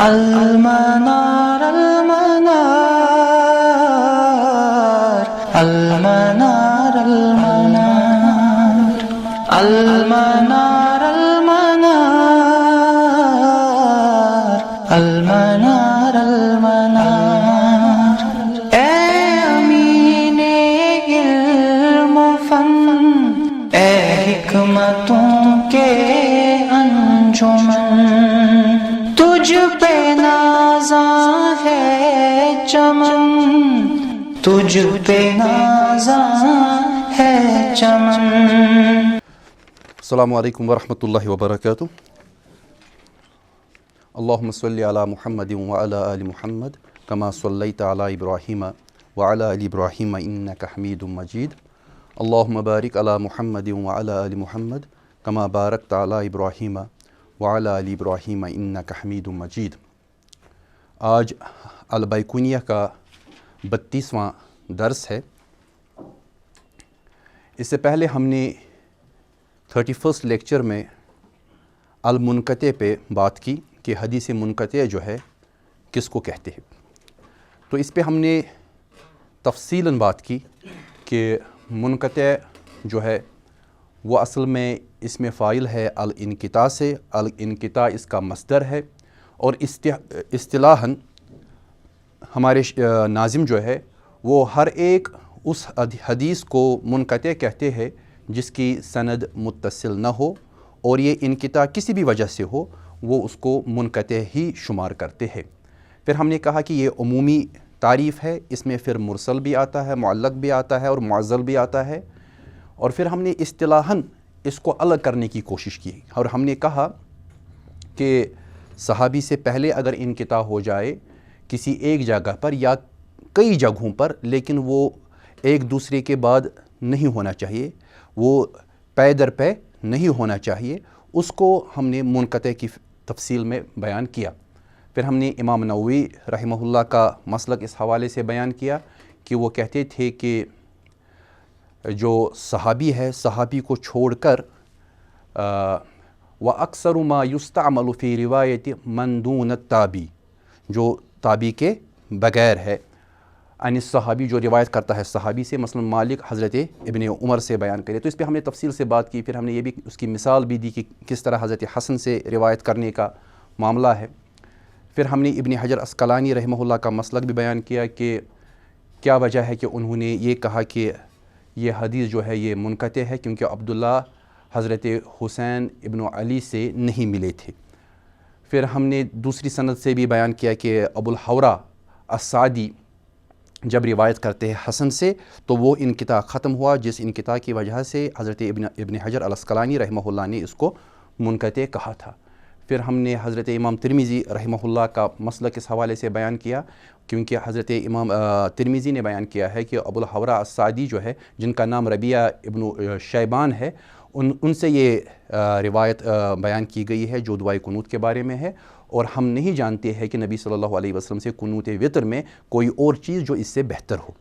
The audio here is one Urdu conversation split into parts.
المنار المنار المنار المنار المنار المنار المنار اے امین علم و فن، اے حکمتوں کے انجمن، تجھ پہ نازاں ہے چمن، تجھ پہ نازاں ہے چمن۔ السلام علیکم ورحمۃ اللہ وبرکاتہ۔ اللہم صلی علی محمد وعلی آل محمد کما صلیت علی ابراہیم وعلی آل ابراہیم انک حمید مجید۔ اللہم بارک علی محمد وعلی آل محمد کما بارکت علی ابراہیم وعلی آل ابراہیم انک حمید مجید۔ آج البیقونیہ کا 32واں درس ہے۔ اس سے پہلے ہم نے 31 لیکچر میں المنقطع پہ بات کی کہ حدیث منقطع جو ہے کس کو کہتے ہیں۔ تو اس پہ ہم نے تفصیلاً بات کی کہ منقطع جو ہے وہ اصل میں اسم فاعل ہے الانقطاع سے، الانقطاع اس کا مصدر ہے، اور اصطلاحاً ہمارے ناظم جو ہے وہ ہر ایک اس حدیث کو منقطع کہتے ہیں جس کی سند متصل نہ ہو، اور یہ انقطاع کسی بھی وجہ سے ہو وہ اس کو منقطع ہی شمار کرتے ہیں۔ پھر ہم نے کہا کہ یہ عمومی تعریف ہے، اس میں پھر مرسل بھی آتا ہے، معلق بھی آتا ہے اور معزل بھی آتا ہے، اور پھر ہم نے اصطلاحاً اس کو الگ کرنے کی کوشش کی، اور ہم نے کہا کہ صحابی سے پہلے اگر انقطاع ہو جائے کسی ایک جگہ پر یا کئی جگہوں پر، لیکن وہ ایک دوسرے کے بعد نہیں ہونا چاہیے، وہ پے در پے نہیں ہونا چاہیے، اس کو ہم نے منقطع کی تفصیل میں بیان کیا۔ پھر ہم نے امام نووی رحمہ اللہ کا مسلک اس حوالے سے بیان کیا کہ وہ کہتے تھے کہ جو صحابی ہے، صحابی کو چھوڑ کر وَأَكْثَرُ مَا يُسْتَعْمَلُ فِي رِوَایَةِ مَنْ دُونَ التَّابِعِ، جو تابعی کے بغیر ہے، یعنی صحابی جو روایت کرتا ہے صحابی سے، مثلا مالک حضرت ابن عمر سے بیان کرے، تو اس پہ ہم نے تفصیل سے بات کی۔ پھر ہم نے یہ بھی اس کی مثال بھی دی کہ کس طرح حضرت حسن سے روایت کرنے کا معاملہ ہے۔ پھر ہم نے ابن حجر عسقلانی رحمہ اللہ کا مسلک بھی بیان کیا کہ کیا وجہ ہے کہ انہوں نے یہ کہا کہ یہ حدیث جو ہے یہ منقطع ہے، کیونکہ عبداللہ حضرت حسین ابن علی سے نہیں ملے تھے۔ پھر ہم نے دوسری سند سے بھی بیان کیا کہ ابو الحورہ السعدی جب روایت کرتے ہیں حسن سے تو وہ انقطاع ختم ہوا، جس انقطاع کی وجہ سے حضرت ابن حجر العسقلانی رحمہ اللہ نے اس کو منقطع کہا تھا۔ پھر ہم نے حضرت امام ترمذی رحمہ اللہ کا مسلک اس حوالے سے بیان کیا، کیونکہ حضرت امام ترمذی نے بیان کیا ہے کہ ابو الحورہ السعدی جو ہے، جن کا نام ربیعہ ابن شیبان ہے، ان سے یہ روایت بیان کی گئی ہے جو دعائے قنوت کے بارے میں ہے، اور ہم نہیں جانتے ہیں کہ نبی صلی اللہ علیہ وسلم سے قنوت وتر میں کوئی اور چیز جو اس سے بہتر ہو۔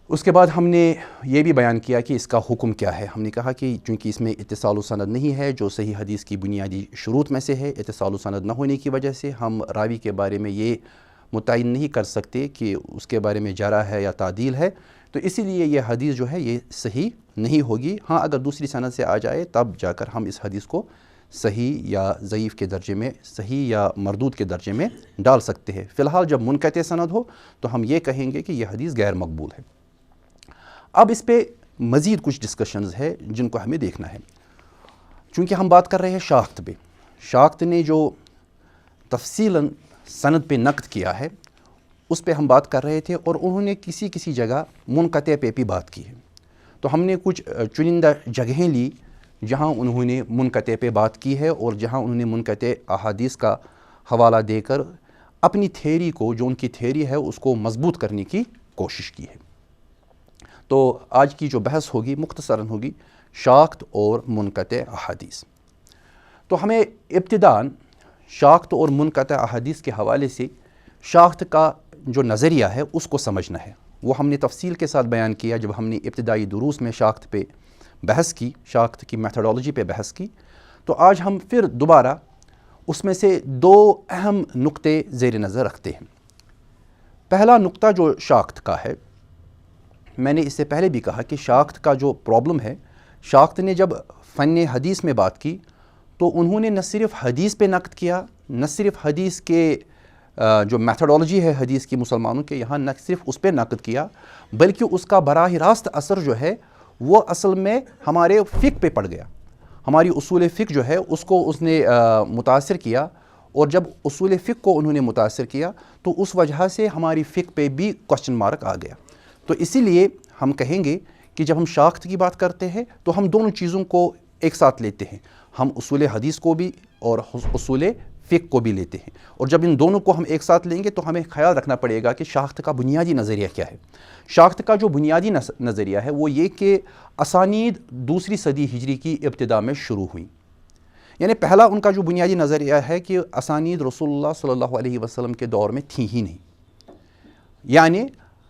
اس کے بعد ہم نے یہ بھی بیان کیا کہ اس کا حکم کیا ہے۔ ہم نے کہا کہ چونکہ اس میں اتصال و سند نہیں ہے، جو صحیح حدیث کی بنیادی شروط میں سے ہے، اتصال و سند نہ ہونے کی وجہ سے ہم راوی کے بارے میں یہ متعین نہیں کر سکتے کہ اس کے بارے میں جرح ہے یا تعدیل ہے، تو اسی لیے یہ حدیث جو ہے یہ صحیح نہیں ہوگی۔ ہاں اگر دوسری سند سے آ جائے تب جا کر ہم اس حدیث کو صحیح یا ضعیف کے درجے میں، صحیح یا مردود کے درجے میں ڈال سکتے ہیں۔ فی الحال جب منقطع سند ہو تو ہم یہ کہیں گے کہ یہ حدیث غیر مقبول ہے۔ اب اس پہ مزید کچھ ڈسکشنز ہے جن کو ہمیں دیکھنا ہے، چونکہ ہم بات کر رہے ہیں شاخت پہ۔ شاخت نے جو تفصیلاً سند پہ نقد کیا ہے اس پہ ہم بات کر رہے تھے، اور انہوں نے کسی جگہ منقطع پہ بھی بات کی ہے۔ تو ہم نے کچھ چنندہ جگہیں لی جہاں انہوں نے منقطع پہ بات کی ہے، اور جہاں انہوں نے منقطع احادیث کا حوالہ دے کر اپنی تھیوری کو، جو ان کی تھیوری ہے، اس کو مضبوط کرنے کی کوشش کی ہے۔ تو آج کی جو بحث ہوگی مختصراً ہوگی شاخت اور منقطع احادیث۔ تو ہمیں ابتداءً شاخت اور منقطع احادیث کے حوالے سے شاخت کا جو نظریہ ہے اس کو سمجھنا ہے۔ وہ ہم نے تفصیل کے ساتھ بیان کیا جب ہم نے ابتدائی دروس میں شاخت پہ بحث کی، شاخت کی میتھڈالوجی پہ بحث کی۔ تو آج ہم پھر دوبارہ اس میں سے دو اہم نقطے زیر نظر رکھتے ہیں۔ پہلا نقطہ جو شاخت کا ہے، میں نے اس سے پہلے بھی کہا کہ شاخت کا جو پرابلم ہے، شاخت نے جب فن حدیث میں بات کی تو انہوں نے نہ صرف حدیث پہ نقد کیا، نہ صرف حدیث کے جو میتھڈالوجی ہے حدیث کی مسلمانوں کے یہاں، نہ صرف اس پہ نقد کیا، بلکہ اس کا براہ راست اثر جو ہے وہ اصل میں ہمارے فقہ پہ پڑ گیا۔ ہماری اصول فقہ جو ہے اس کو اس نے متاثر کیا، اور جب اصول فقہ کو انہوں نے متاثر کیا تو اس وجہ سے ہماری فقہ پہ بھی کوسچن مارک آ گیا۔ تو اسی لیے ہم کہیں گے کہ جب ہم شاخت کی بات کرتے ہیں تو ہم دونوں چیزوں کو ایک ساتھ لیتے ہیں، ہم اصول حدیث کو بھی اور اصول فقہ کو بھی لیتے ہیں، اور جب ان دونوں کو ہم ایک ساتھ لیں گے تو ہمیں خیال رکھنا پڑے گا کہ شاخت کا بنیادی نظریہ کیا ہے۔ شاخت کا جو بنیادی نظریہ ہے وہ یہ کہ اسانید دوسری صدی ہجری کی ابتدا میں شروع ہوئیں، یعنی پہلا ان کا جو بنیادی نظریہ ہے کہ اسانید رسول اللہ صلی اللہ علیہ وسلم کے دور میں تھیں ہی نہیں، یعنی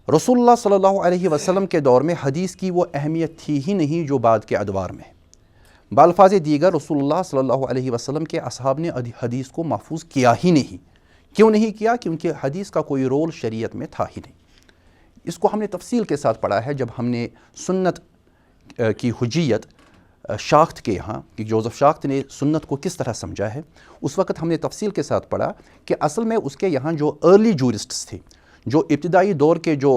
رسول اللہ صلی اللہ علیہ وسلم کے دور میں حدیث کی وہ اہمیت تھی ہی نہیں جو بعد کے ادوار میں ہے۔ بالفاظ دیگر رسول اللہ صلی اللہ علیہ وسلم کے اصحاب نے حدیث کو محفوظ کیا ہی نہیں۔ کیوں نہیں کیا؟ کیونکہ حدیث کا کوئی رول شریعت میں تھا ہی نہیں۔ اس کو ہم نے تفصیل کے ساتھ پڑھا ہے جب ہم نے سنت کی حجیت شاخت کے یہاں کہ جوزف شاخت نے سنت کو کس طرح سمجھا ہے، اس وقت ہم نے تفصیل کے ساتھ پڑھا کہ اصل میں اس کے یہاں جو ارلی جورسٹس تھے، جو ابتدائی دور کے جو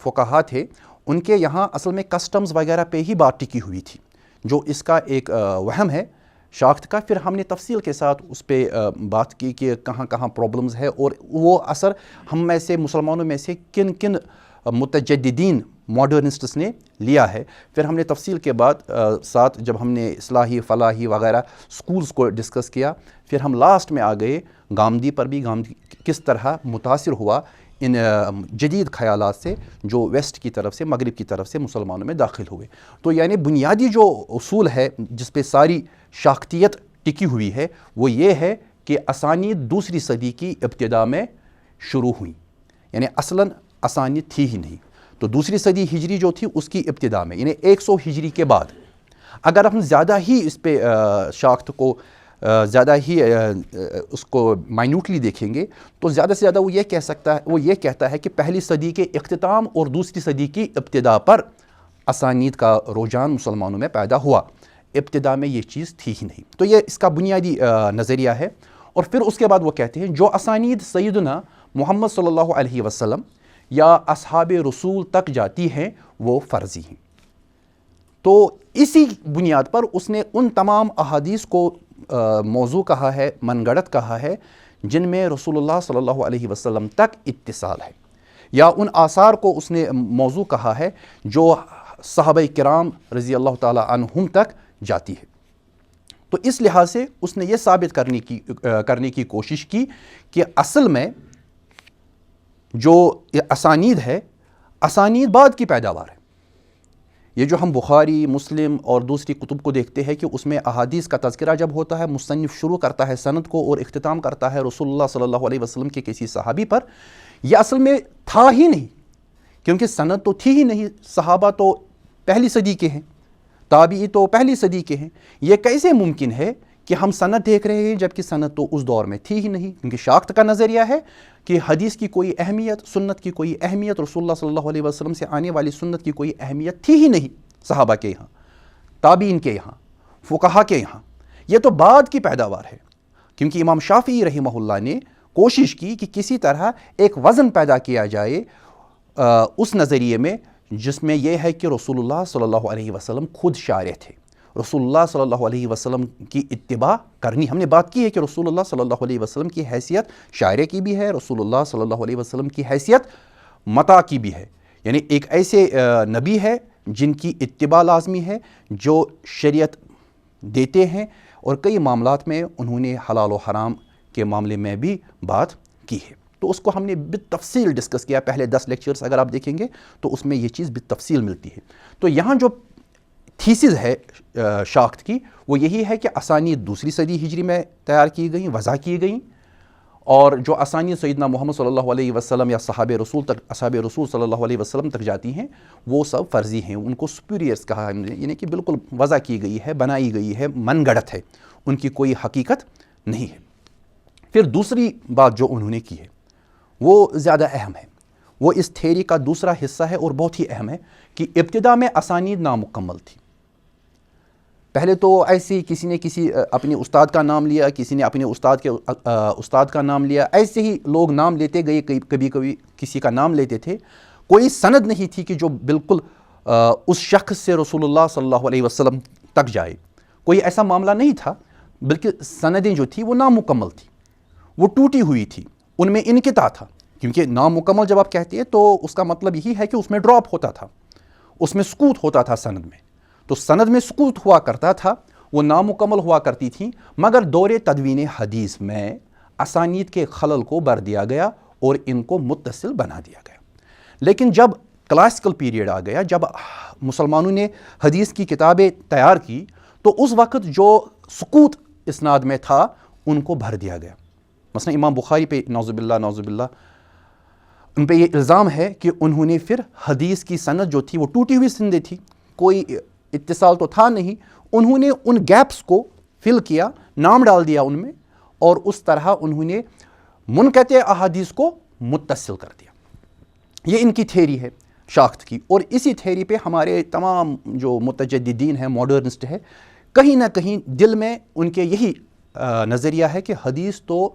فقہا تھے، ان کے یہاں اصل میں کسٹمز وغیرہ پہ ہی بات ٹکی ہوئی تھی، جو اس کا ایک وہم ہے شاخت کا۔ پھر ہم نے تفصیل کے ساتھ اس پہ بات کی کہ کہاں کہاں پرابلمز ہے اور وہ اثر ہم میں سے مسلمانوں میں سے کن کن متجددین ماڈرنسٹس نے لیا ہے۔ پھر ہم نے تفصیل کے بعد ساتھ جب ہم نے اصلاحی فلاحی وغیرہ سکولز کو ڈسکس کیا، پھر ہم لاسٹ میں آ گئے گامدی پر بھی، گامدی کس طرح متاثر ہوا ان جدید خیالات سے جو ویسٹ کی طرف سے، مغرب کی طرف سے مسلمانوں میں داخل ہوئے۔ تو یعنی بنیادی جو اصول ہے جس پہ ساری شاختیت ٹکی ہوئی ہے وہ یہ ہے کہ اسانید دوسری صدی کی ابتدا میں شروع ہوئیں، یعنی اصلاً اسانید تھی ہی نہیں۔ تو دوسری صدی ہجری جو تھی اس کی ابتدا میں، یعنی 100 ہجری کے بعد اگر ہم زیادہ ہی اس پہ شاخت کو زیادہ ہی اس کو مائنوٹلی دیکھیں گے تو زیادہ سے زیادہ وہ یہ کہتا ہے کہ پہلی صدی کے اختتام اور دوسری صدی کی ابتدا پر اسانید کا رجحان مسلمانوں میں پیدا ہوا، ابتدا میں یہ چیز تھی ہی نہیں۔ تو یہ اس کا بنیادی نظریہ ہے۔ اور پھر اس کے بعد وہ کہتے ہیں جو اسانید سیدنا محمد صلی اللہ علیہ وسلم یا اصحاب رسول تک جاتی ہیں وہ فرضی ہیں۔ تو اسی بنیاد پر اس نے ان تمام احادیث کو موضوع کہا ہے، من گڑت کہا ہے، جن میں رسول اللہ صلی اللہ علیہ وسلم تک اتصال ہے، یا ان آثار کو اس نے موضوع کہا ہے جو صحابہ کرام رضی اللہ تعالی عنہم تک جاتی ہے۔ تو اس لحاظ سے اس نے یہ ثابت کرنے کی کوشش کی کہ اصل میں جو اسانید ہے، اسانید بعد کی پیداوار ہے۔ یہ جو ہم بخاری، مسلم اور دوسری کتب کو دیکھتے ہیں کہ اس میں احادیث کا تذکرہ جب ہوتا ہے، مصنف شروع کرتا ہے سند کو اور اختتام کرتا ہے رسول اللہ صلی اللہ علیہ وسلم کے کسی صحابی پر، یہ اصل میں تھا ہی نہیں، کیونکہ سند تو تھی ہی نہیں۔ صحابہ تو پہلی صدی کے ہیں، تابعی تو پہلی صدی کے ہیں، یہ کیسے ممکن ہے کہ ہم سند دیکھ رہے ہیں جبکہ سند تو اس دور میں تھی ہی نہیں؟ کیونکہ شاخت کا نظریہ ہے کہ حدیث کی کوئی اہمیت، سنت کی کوئی اہمیت، رسول اللہ صلی اللہ علیہ وسلم سے آنے والی سنت کی کوئی اہمیت تھی ہی نہیں صحابہ کے یہاں، تابعین کے یہاں، فقہا کے یہاں، یہ تو بعد کی پیداوار ہے۔ کیونکہ امام شافعی رحمہ اللہ نے کوشش کی کہ کسی طرح ایک وزن پیدا کیا جائے اس نظریے میں جس میں یہ ہے کہ رسول اللہ صلی اللہ علیہ وسلم خود شارع تھے، رسول اللہ صلی اللہ علیہ وسلم کی اتباع کرنی۔ ہم نے بات کی ہے کہ رسول اللہ صلی اللہ علیہ وسلم کی حیثیت شاعر کی بھی ہے، رسول اللہ صلی اللہ علیہ وسلم کی حیثیت مطاع کی بھی ہے، یعنی ایک ایسے نبی ہے جن کی اتباع لازمی ہے، جو شریعت دیتے ہیں، اور کئی معاملات میں انہوں نے حلال و حرام کے معاملے میں بھی بات کی ہے۔ تو اس کو ہم نے بالتفصیل ڈسکس کیا، پہلے 10 لیکچرز اگر آپ دیکھیں گے تو اس میں یہ چیز بالتفصیل ملتی ہے۔ تو یہاں جو تھیسز ہے شاخت کی وہ یہی ہے کہ اسانید دوسری صدی ہجری میں تیار کی گئیں، وضع کی گئیں، اور جو اسانید سیدنا محمد صلی اللہ علیہ وسلم یا اصحاب رسول صلی اللہ علیہ وسلم تک جاتی ہیں وہ سب فرضی ہیں، ان کو سپیریئرز کہا ہے، یعنی کہ بالکل وضع کی گئی ہے، بنائی گئی ہے، من گڑت ہے، ان کی کوئی حقیقت نہیں ہے۔ پھر دوسری بات جو انہوں نے کی ہے وہ زیادہ اہم ہے، وہ اس تھیری کا دوسرا حصہ ہے اور بہت ہی اہم ہے کہ ابتدا میں اسانید نامکمل تھی۔ پہلے تو ایسے ہی کسی نے کسی اپنے استاد کا نام لیا، کسی نے اپنے استاد کے استاد کا نام لیا، ایسے ہی لوگ نام لیتے گئے، کبھی کبھی کسی کا نام لیتے تھے، کوئی سند نہیں تھی کہ جو بالکل اس شخص سے رسول اللہ صلی اللہ علیہ وسلم تک جائے، کوئی ایسا معاملہ نہیں تھا، بلکہ سندیں جو تھی وہ نامکمل تھی، وہ ٹوٹی ہوئی تھی، ان میں انقطاع تھا، کیونکہ نامکمل جب آپ کہتے ہیں تو اس کا مطلب یہی ہے کہ اس میں ڈراپ ہوتا تھا، اس میں سکوت ہوتا تھا سند میں، تو سند میں سکوت ہوا کرتا تھا، وہ نامکمل ہوا کرتی تھیں، مگر دور تدوین حدیث میں اسانید کے خلل کو بھر دیا گیا اور ان کو متصل بنا دیا گیا۔ لیکن جب کلاسیکل پیریڈ آ گیا، جب مسلمانوں نے حدیث کی کتابیں تیار کی، تو اس وقت جو سکوت اسناد میں تھا ان کو بھر دیا گیا۔ مثلا امام بخاری پہ نعوذ باللہ ان پہ یہ الزام ہے کہ انہوں نے پھر حدیث کی سند جو تھی وہ ٹوٹی ہوئی سندیں تھی، کوئی اتصال تو تھا نہیں، انہوں نے ان گیپس کو فل کیا، نام ڈال دیا ان میں، اور اس طرح انہوں نے منقطع احادیث کو متصل کر دیا۔ یہ ان کی تھیری ہے شاخت کی، اور اسی تھیری پہ ہمارے تمام جو متجددین ہیں، ماڈرنسٹ ہے، کہیں نہ کہیں دل میں ان کے یہی نظریہ ہے کہ حدیث تو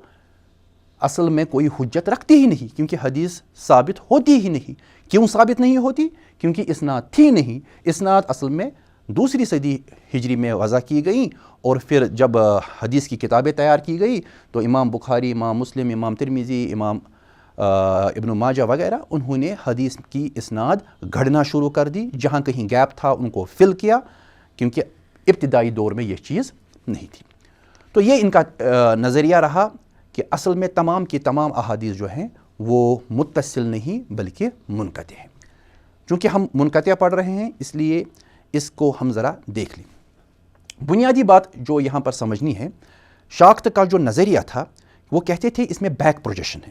اصل میں کوئی حجت رکھتی ہی نہیں، کیونکہ حدیث ثابت ہوتی ہی نہیں۔ کیوں ثابت نہیں ہوتی؟ کیونکہ اسناد تھی نہیں، اسناد اصل میں دوسری صدی ہجری میں وضع کی گئیں، اور پھر جب حدیث کی کتابیں تیار کی گئی تو امام بخاری، امام مسلم، امام ترمذی، امام ابن ماجہ وغیرہ، انہوں نے حدیث کی اسناد گھڑنا شروع کر دی، جہاں کہیں گیپ تھا ان کو فل کیا، کیونکہ ابتدائی دور میں یہ چیز نہیں تھی۔ تو یہ ان کا نظریہ رہا کہ اصل میں تمام کی تمام احادیث جو ہیں وہ متصل نہیں بلکہ منقطع ہیں۔ چونکہ ہم منقطع پڑھ رہے ہیں اس لیے اس کو ہم ذرا دیکھ لیں۔ بنیادی بات جو یہاں پر سمجھنی ہے، شاخت کا جو نظریہ تھا وہ کہتے تھے اس میں بیک پروجیکشن ہے۔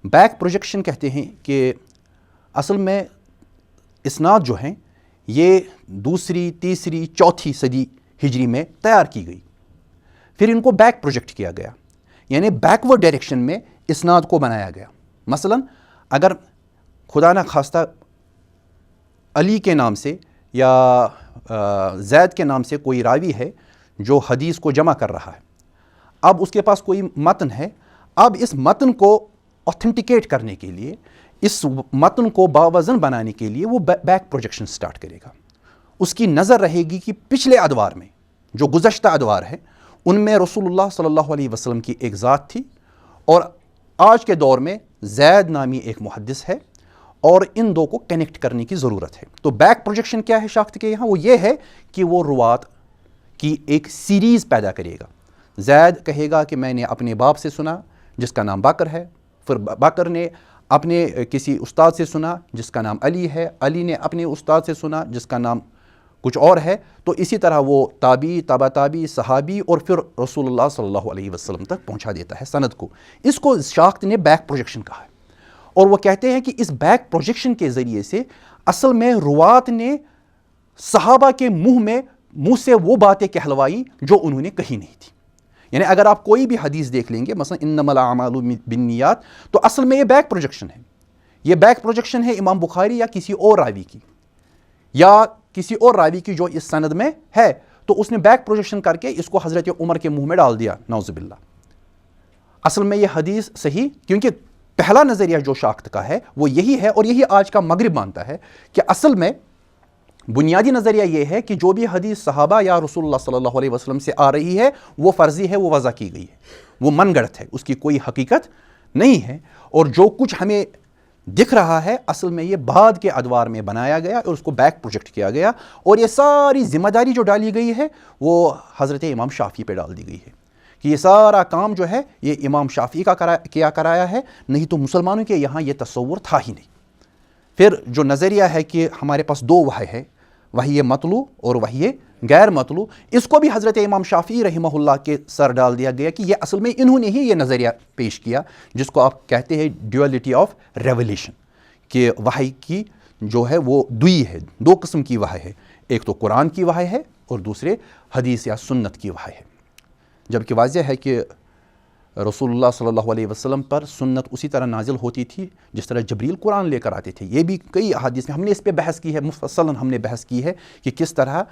بیک پروجیکشن کہتے ہیں کہ اصل میں اسناد جو ہیں یہ دوسری، تیسری، چوتھی صدی ہجری میں تیار کی گئی، پھر ان کو بیک پروجیکٹ کیا گیا، یعنی بیکورڈ ڈائریکشن میں اسناد کو بنایا گیا۔ مثلا اگر خدا نہ خواستہ علی کے نام سے یا زید کے نام سے کوئی راوی ہے جو حدیث کو جمع کر رہا ہے، اب اس کے پاس کوئی متن ہے، اب اس متن کو اوتھینٹیکیٹ کرنے کے لیے، اس متن کو باوزن بنانے کے لیے وہ بیک پروجیکشن سٹارٹ کرے گا۔ اس کی نظر رہے گی کہ پچھلے ادوار میں جو گزشتہ ادوار ہیں ان میں رسول اللہ صلی اللہ علیہ وسلم کی ایک ذات تھی، اور آج کے دور میں زید نامی ایک محدث ہے، اور ان دو کو کنیکٹ کرنے کی ضرورت ہے۔ تو بیک پروجیکشن کیا ہے شاخت کے یہاں؟ وہ یہ ہے کہ وہ روات کی ایک سیریز پیدا کرے گا۔ زید کہے گا کہ میں نے اپنے باپ سے سنا جس کا نام بکر ہے، پھر بکر نے اپنے کسی استاد سے سنا جس کا نام علی ہے، علی نے اپنے استاد سے سنا جس کا نام کچھ اور ہے، تو اسی طرح وہ تابعی، تابع تابعی، صحابی، اور پھر رسول اللہ صلی اللہ علیہ وسلم تک پہنچا دیتا ہے سند کو۔ اس کو شاخت نے بیک پروجیکشن کہا ہے، اور وہ کہتے ہیں کہ اس بیک پروجیکشن کے ذریعے سے اصل میں روات نے صحابہ کے منہ سے وہ باتیں کہلوائیں جو انہوں نے کہی نہیں تھی۔ یعنی اگر آپ کوئی بھی حدیث دیکھ لیں گے، مثلا انما الاعمال بالنیات، تو اصل میں یہ بیک پروجیکشن ہے۔ یہ بیک پروجیکشن ہے امام بخاری یا کسی اور راوی کی، یا کسی اور راوی کی جو اس سند میں ہے، تو اس نے بیک پروجیکشن کر کے اس کو حضرت عمر کے منہ میں ڈال دیا، نعوذ باللہ۔ اصل میں یہ حدیث صحیح، کیونکہ پہلا نظریہ جو شاخت کا ہے وہ یہی ہے، اور یہی آج کا مغرب مانتا ہے کہ اصل میں بنیادی نظریہ یہ ہے کہ جو بھی حدیث صحابہ یا رسول اللہ صلی اللہ علیہ وسلم سے آ رہی ہے وہ فرضی ہے، وہ وضع کی گئی ہے، وہ من گڑت ہے، اس کی کوئی حقیقت نہیں ہے، اور جو کچھ ہمیں دکھ رہا ہے اصل میں یہ بعد کے ادوار میں بنایا گیا اور اس کو بیک پروجیکٹ کیا گیا، اور یہ ساری ذمہ داری جو ڈالی گئی ہے وہ حضرت امام شافعی پہ ڈال دی گئی ہے کہ یہ سارا کام جو ہے یہ امام شافعی کا کرایا ہے، نہیں تو مسلمانوں کے یہاں یہ تصور تھا ہی نہیں۔ پھر جو نظریہ ہے کہ ہمارے پاس دو وحی ہے، وحی مطلوع اور وحی غیر مطلوع، اس کو بھی حضرت امام شافعی رحمہ اللہ کے سر ڈال دیا گیا کہ یہ اصل میں انہوں نے ہی یہ نظریہ پیش کیا جس کو آپ کہتے ہیں ڈیولیٹی آف ریولیشن، کہ وحی کی جو ہے وہ دوئی ہے، دو قسم کی وحی ہے، ایک تو قرآن کی وحی ہے اور دوسرے حدیث یا سنت کی وحی ہے۔ جبکہ واضح ہے کہ رسول اللہ صلی اللہ علیہ وسلم پر سنت اسی طرح نازل ہوتی تھی جس طرح جبریل قرآن لے کر آتے تھے. یہ بھی کئی احادیث میں ہم نے اس پہ بحث کی ہے, مفصلاً ہم نے بحث کی ہے کہ کس طرح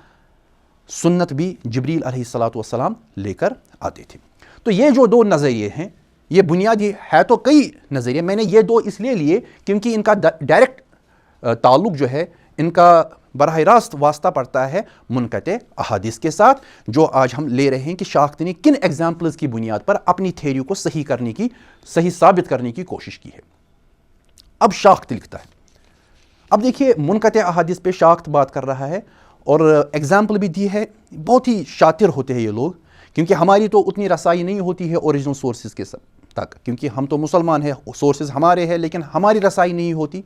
سنت بھی جبریل علیہ السلام لے کر آتے تھے. تو یہ جو دو نظریے ہیں یہ بنیادی ہے, تو کئی نظریے میں نے یہ دو اس لیے لیے کیونکہ ان کا ڈائریکٹ تعلق جو ہے, ان کا براہ راست واسطہ پڑتا ہے منقطع احادیث کے ساتھ, جو آج ہم لے رہے ہیں کہ شاخت نے کن ایگزامپلز کی بنیاد پر اپنی تھیوری کو صحیح ثابت کرنے کی کوشش کی ہے. اب شاخت لکھتا ہے, اب دیکھیے منقطع احادیث پہ شاخت بات کر رہا ہے اور ایگزامپل بھی دی ہے. بہت ہی شاطر ہوتے ہیں یہ لوگ, کیونکہ ہماری تو اتنی رسائی نہیں ہوتی ہے اوریجنل سورسز کے تک, کیونکہ ہم تو مسلمان ہیں, سورسز ہمارے ہیں لیکن ہماری رسائی نہیں ہوتی.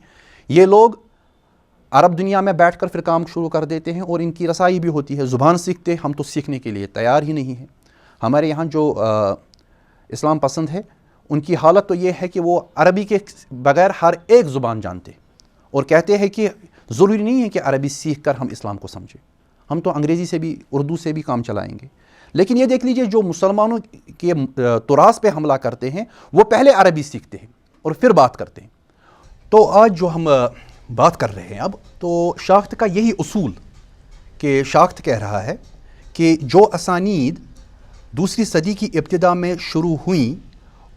یہ لوگ عرب دنیا میں بیٹھ کر پھر کام شروع کر دیتے ہیں اور ان کی رسائی بھی ہوتی ہے, زبان سیکھتے, ہم تو سیکھنے کے لیے تیار ہی نہیں ہیں. ہمارے یہاں جو اسلام پسند ہے ان کی حالت تو یہ ہے کہ وہ عربی کے بغیر ہر ایک زبان جانتے اور کہتے ہیں کہ ضروری نہیں ہے کہ عربی سیکھ کر ہم اسلام کو سمجھیں, ہم تو انگریزی سے بھی اردو سے بھی کام چلائیں گے. لیکن یہ دیکھ لیجئے جو مسلمانوں کے تراث پہ حملہ کرتے ہیں وہ پہلے عربی سیکھتے ہیں اور پھر بات کرتے ہیں. تو آج جو ہم بات کر رہے ہیں اب, تو شاخت کا یہی اصول کہ شاخت کہہ رہا ہے کہ جو اسانید دوسری صدی کی ابتدا میں شروع ہوئیں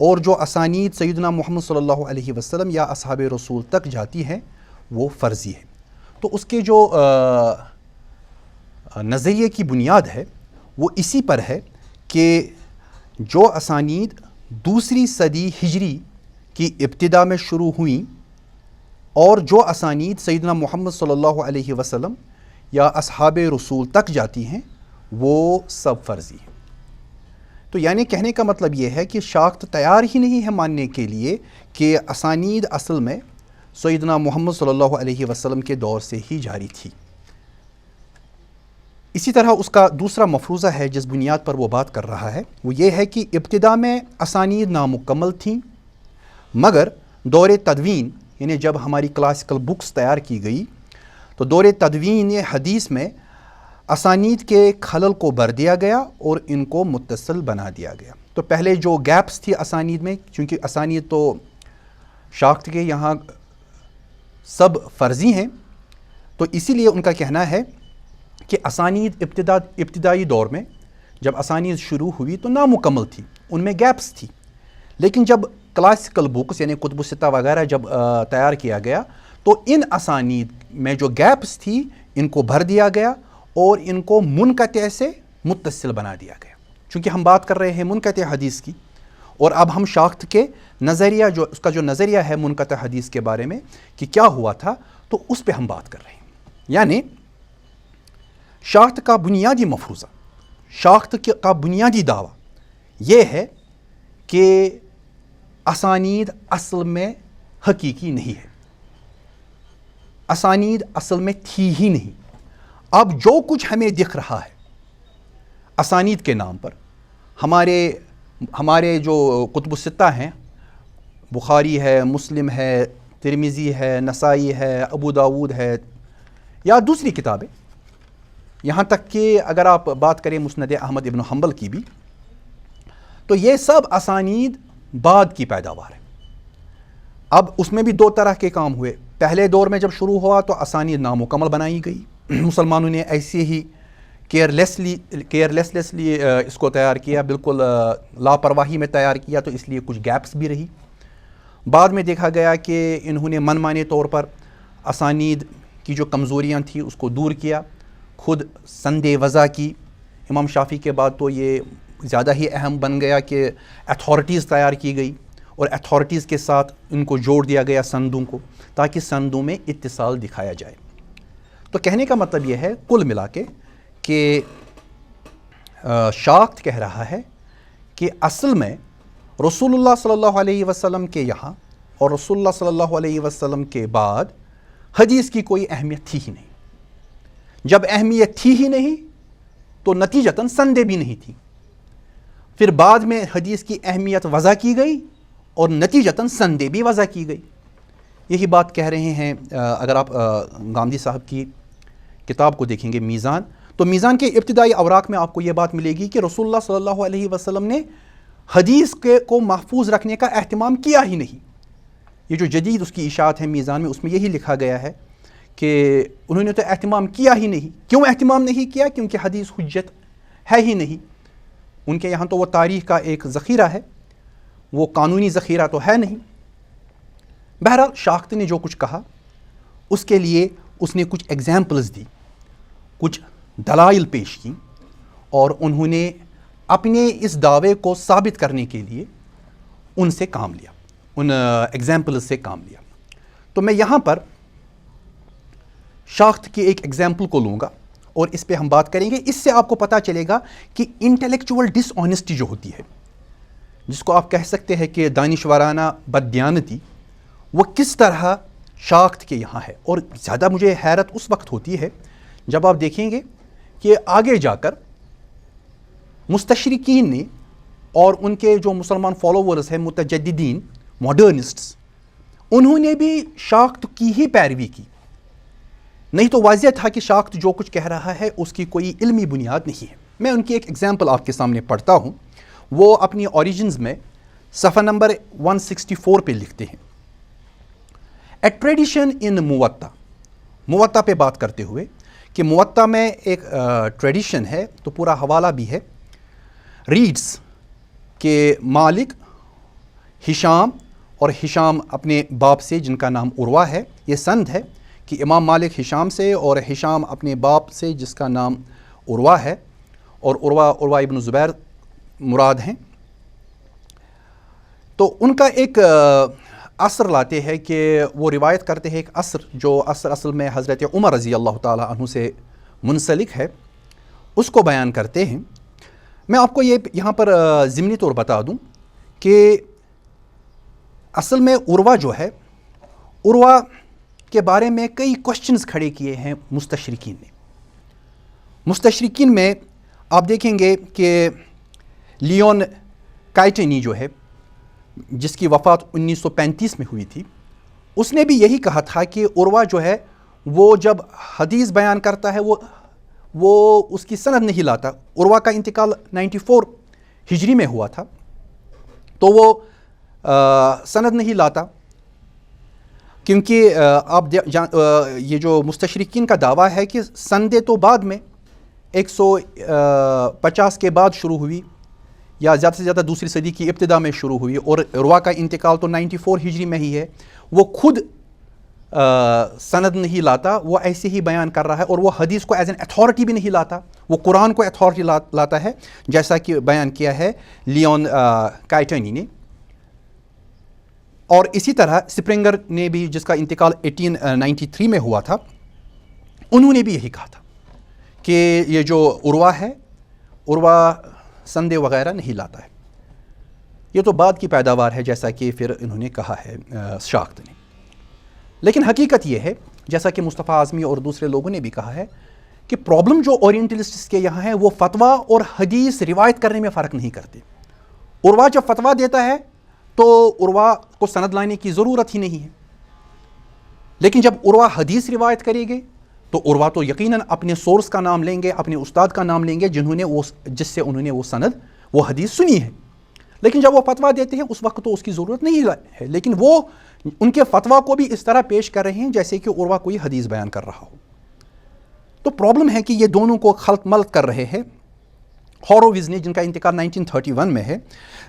اور جو اسانید سیدنا محمد صلی اللہ علیہ وسلم یا اصحاب رسول تک جاتی ہیں وہ فرضی ہے. تو اس کے جو نظریے کی بنیاد ہے وہ اسی پر ہے کہ جو اسانید دوسری صدی ہجری کی ابتدا میں شروع ہوئیں اور جو اسانید سیدنا محمد صلی اللہ علیہ وسلم یا اصحاب رسول تک جاتی ہیں وہ سب فرضی ہیں. تو یعنی کہنے کا مطلب یہ ہے کہ شاخت تیار ہی نہیں ہے ماننے کے لیے کہ اسانید اصل میں سیدنا محمد صلی اللہ علیہ وسلم کے دور سے ہی جاری تھی. اسی طرح اس کا دوسرا مفروضہ ہے جس بنیاد پر وہ بات کر رہا ہے وہ یہ ہے کہ ابتدا میں اسانید نامکمل تھیں, مگر دور تدوین یعنی جب ہماری کلاسیکل بکس تیار کی گئی تو دور تدوین حدیث میں اسانید کے خلل کو بھر دیا گیا اور ان کو متصل بنا دیا گیا. تو پہلے جو گیپس تھی اسانید میں, چونکہ اسانید تو شاخت کے یہاں سب فرضی ہیں, تو اسی لیے ان کا کہنا ہے کہ اسانید ابتدائی دور میں جب اسانید شروع ہوئی تو نامکمل تھی, ان میں گیپس تھی. لیکن جب کلاسیکل بکس یعنی کتب الستہ وغیرہ جب تیار کیا گیا تو ان اسانید میں جو گیپس تھی ان کو بھر دیا گیا اور ان کو منقطع سے متصل بنا دیا گیا. چونکہ ہم بات کر رہے ہیں منقطع حدیث کی, اور اب ہم شاخت کے نظریہ جو اس کا جو نظریہ ہے منقطع حدیث کے بارے میں کہ کیا ہوا تھا, تو اس پہ ہم بات کر رہے ہیں. یعنی شاخت کا بنیادی مفروضہ, شاخت کا بنیادی دعویٰ یہ ہے کہ اسانید اصل میں حقیقی نہیں ہے, اسانید اصل میں تھی ہی نہیں. اب جو کچھ ہمیں دکھ رہا ہے اسانید کے نام پر, ہمارے جو کتب الستہ ہیں, بخاری ہے, مسلم ہے, ترمذی ہے, نسائی ہے, ابو داود ہے یا دوسری کتابیں, یہاں تک کہ اگر آپ بات کریں مسند احمد ابن حنبل کی بھی, تو یہ سب اسانید بعد کی پیداوار ہے. اب اس میں بھی دو طرح کے کام ہوئے. پہلے دور میں جب شروع ہوا تو اسانید نامکمل بنائی گئی, مسلمانوں نے ایسے ہی کیئرلیسلی اس کو تیار کیا, بالکل لاپرواہی میں تیار کیا, تو اس لیے کچھ گیپس بھی رہی. بعد میں دیکھا گیا کہ انہوں نے من مانے طور پر اسانید کی جو کمزوریاں تھیں اس کو دور کیا, خود سند وضع کی. امام شافعی کے بعد تو یہ زیادہ ہی اہم بن گیا کہ اتھارٹیز تیار کی گئی اور اتھارٹیز کے ساتھ ان کو جوڑ دیا گیا سندوں کو, تاکہ سندوں میں اتصال دکھایا جائے. تو کہنے کا مطلب یہ ہے کل ملا کے کہ شاخت کہہ رہا ہے کہ اصل میں رسول اللہ صلی اللہ علیہ وسلم کے یہاں اور رسول اللہ صلی اللہ علیہ وسلم کے بعد حدیث کی کوئی اہمیت تھی ہی نہیں. جب اہمیت تھی ہی نہیں تو نتیجتاً سندیں بھی نہیں تھیں. پھر بعد میں حدیث کی اہمیت وضع کی گئی اور نتیجتاً سندیں بھی وضع کی گئی. یہی بات کہہ رہے ہیں. اگر آپ گامدی صاحب کی کتاب کو دیکھیں گے میزان, تو میزان کے ابتدائی اوراق میں آپ کو یہ بات ملے گی کہ رسول اللہ صلی اللہ علیہ وسلم نے حدیث کو محفوظ رکھنے کا اہتمام کیا ہی نہیں. یہ جو جدید اس کی اشاعت ہے میزان میں، اس میں یہی لکھا گیا ہے کہ انہوں نے تو اہتمام کیا ہی نہیں. کیوں اہتمام نہیں کیا؟ کیونکہ حدیث حجت ہے ہی نہیں. ان کے یہاں تو وہ تاریخ کا ایک ذخیرہ ہے، وہ قانونی ذخیرہ تو ہے نہیں. بہرحال شاختی نے جو کچھ کہا اس کے لیے اس نے کچھ ایگزامپلز دی، کچھ دلائل پیش کی، اور انہوں نے اپنے اس دعوے کو ثابت کرنے کے لیے ان سے کام لیا، ان ایگزامپلز سے کام لیا. تو میں یہاں پر شاخت کی ایک ایگزامپل کو لوں گا اور اس پہ ہم بات کریں گے. اس سے آپ کو پتہ چلے گا کہ انٹلیکچوئل ڈس آنیسٹی جو ہوتی ہے، جس کو آپ کہہ سکتے ہیں کہ دانشورانہ بددیانتی، وہ کس طرح شاخت کے یہاں ہے. اور زیادہ مجھے حیرت اس وقت ہوتی ہے جب آپ دیکھیں گے کہ آگے جا کر مستشرقین نے اور ان کے جو مسلمان فالوورز ہیں، متجددین، ماڈرنسٹس، انہوں نے بھی شاخت کی ہی پیروی کی. نہیں تو واضح تھا کہ شاخت جو کچھ کہہ رہا ہے اس کی کوئی علمی بنیاد نہیں ہے. میں ان کی ایک ایگزامپل آپ کے سامنے پڑھتا ہوں. وہ اپنی اوریجنز میں صفحہ نمبر 164 پہ لکھتے ہیں، اے ٹریڈیشن ان موطا. موطا پہ بات کرتے ہوئے کہ موطا میں ایک ٹریڈیشن ہے، تو پورا حوالہ بھی ہے. ریڈس کہ مالک، ہشام، اور ہشام اپنے باپ سے جن کا نام عروہ ہے. یہ سند ہے کہ امام مالک ہشام سے اور ہشام اپنے باپ سے جس کا نام عروہ ہے، اور عروہ ابن زبیر مراد ہیں. تو ان کا ایک عصر لاتے ہیں کہ وہ روایت کرتے ہیں، ایک عصر جو عصر اصل میں حضرت عمر رضی اللہ تعالیٰ عنہ سے منسلک ہے، اس کو بیان کرتے ہیں. میں آپ کو یہ یہاں پر ضمنی طور بتا دوں کہ اصل میں عروہ جو ہے، عروہ کے بارے میں کئی کوشچنز کھڑے کیے ہیں مستشرقین نے. مستشرقین میں آپ دیکھیں گے کہ لیون کائٹنی جو ہے، جس کی وفات 1935 میں ہوئی تھی، اس نے بھی یہی کہا تھا کہ عروہ جو ہے وہ جب حدیث بیان کرتا ہے وہ اس کی سند نہیں لاتا. عروہ کا انتقال 94 ہجری میں ہوا تھا، تو وہ سند نہیں لاتا، کیونکہ آپ یہ جو مستشرقین کا دعویٰ ہے کہ سندیں تو بعد میں 150 کے بعد شروع ہوئی، یا زیادہ سے زیادہ دوسری صدی کی ابتدا میں شروع ہوئی، اور عروہ کا انتقال تو 94 ہجری میں ہی ہے. وہ خود سند نہیں لاتا، وہ ایسے ہی بیان کر رہا ہے، اور وہ حدیث کو ایز این اتھارٹی بھی نہیں لاتا، وہ قرآن کو اتھارٹی لاتا ہے، جیسا کہ بیان کیا ہے لیون کائٹنی نے. اور اسی طرح سپرنگر نے بھی، جس کا انتقال 1893 میں ہوا تھا، انہوں نے بھی یہی کہا تھا کہ یہ جو عروہ ہے، عروہ سندے وغیرہ نہیں لاتا ہے. یہ تو بعد کی پیداوار ہے، جیسا کہ پھر انہوں نے کہا ہے شاخت نے. لیکن حقیقت یہ ہے، جیسا کہ مصطفیٰ اعظمی اور دوسرے لوگوں نے بھی کہا ہے، کہ پرابلم جو اورینٹلسٹس کے یہاں ہے، وہ فتویٰ اور حدیث روایت کرنے میں فرق نہیں کرتے. عروہ جب فتویٰ دیتا ہے تو عروہ کو سند لانے کی ضرورت ہی نہیں ہے، لیکن جب عروہ حدیث روایت کرے گے تو عروہ تو یقیناً اپنے سورس کا نام لیں گے، اپنے استاد کا نام لیں گے، جس سے انہوں نے وہ سند، وہ حدیث سنی ہے. لیکن جب وہ فتویٰ دیتے ہیں اس وقت تو اس کی ضرورت نہیں ہے، لیکن وہ ان کے فتویٰ کو بھی اس طرح پیش کر رہے ہیں جیسے کہ عروہ کوئی حدیث بیان کر رہا ہو. تو پرابلم ہے کہ یہ دونوں کو خلط ملط کر رہے ہیں. ہوروویز نے، جن کا انتقال 1931 میں ہے،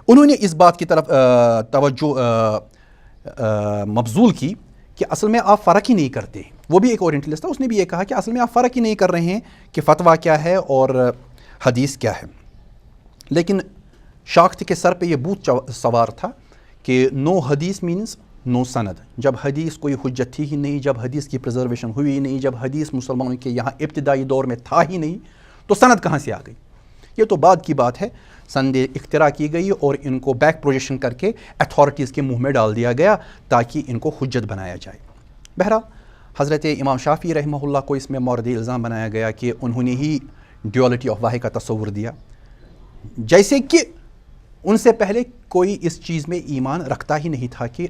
انہوں نے اس بات کی طرف توجہ مبذول کی کہ اصل میں آپ فرق ہی نہیں کرتے. وہ بھی ایک اورینٹلسٹ تھا، اس نے بھی یہ کہا کہ اصل میں آپ فرق ہی نہیں کر رہے ہیں کہ فتویٰ کیا ہے اور حدیث کیا ہے. لیکن شاخت کے سر پہ یہ بوت سوار تھا کہ نو حدیث مینز نو سند. جب حدیث کوئی حجت تھی ہی نہیں، جب حدیث کی پرزرویشن ہوئی ہی نہیں، جب حدیث مسلمانوں کے یہاں ابتدائی دور میں تھا ہی نہیں، تو سند کہاں سے آ گئی؟ یہ تو بعد کی بات ہے. سند اختراع کی گئی اور ان کو بیک پروجیکشن کر کے اتھارٹیز کے منہ میں ڈال دیا گیا تاکہ ان کو حجت بنایا جائے. بہرحال حضرت امام شافعی رحمہ اللہ کو اس میں مورد الزام بنایا گیا کہ انہوں نے ہی ڈیولٹی آف وحی کا تصور دیا، جیسے کہ ان سے پہلے کوئی اس چیز میں ایمان رکھتا ہی نہیں تھا کہ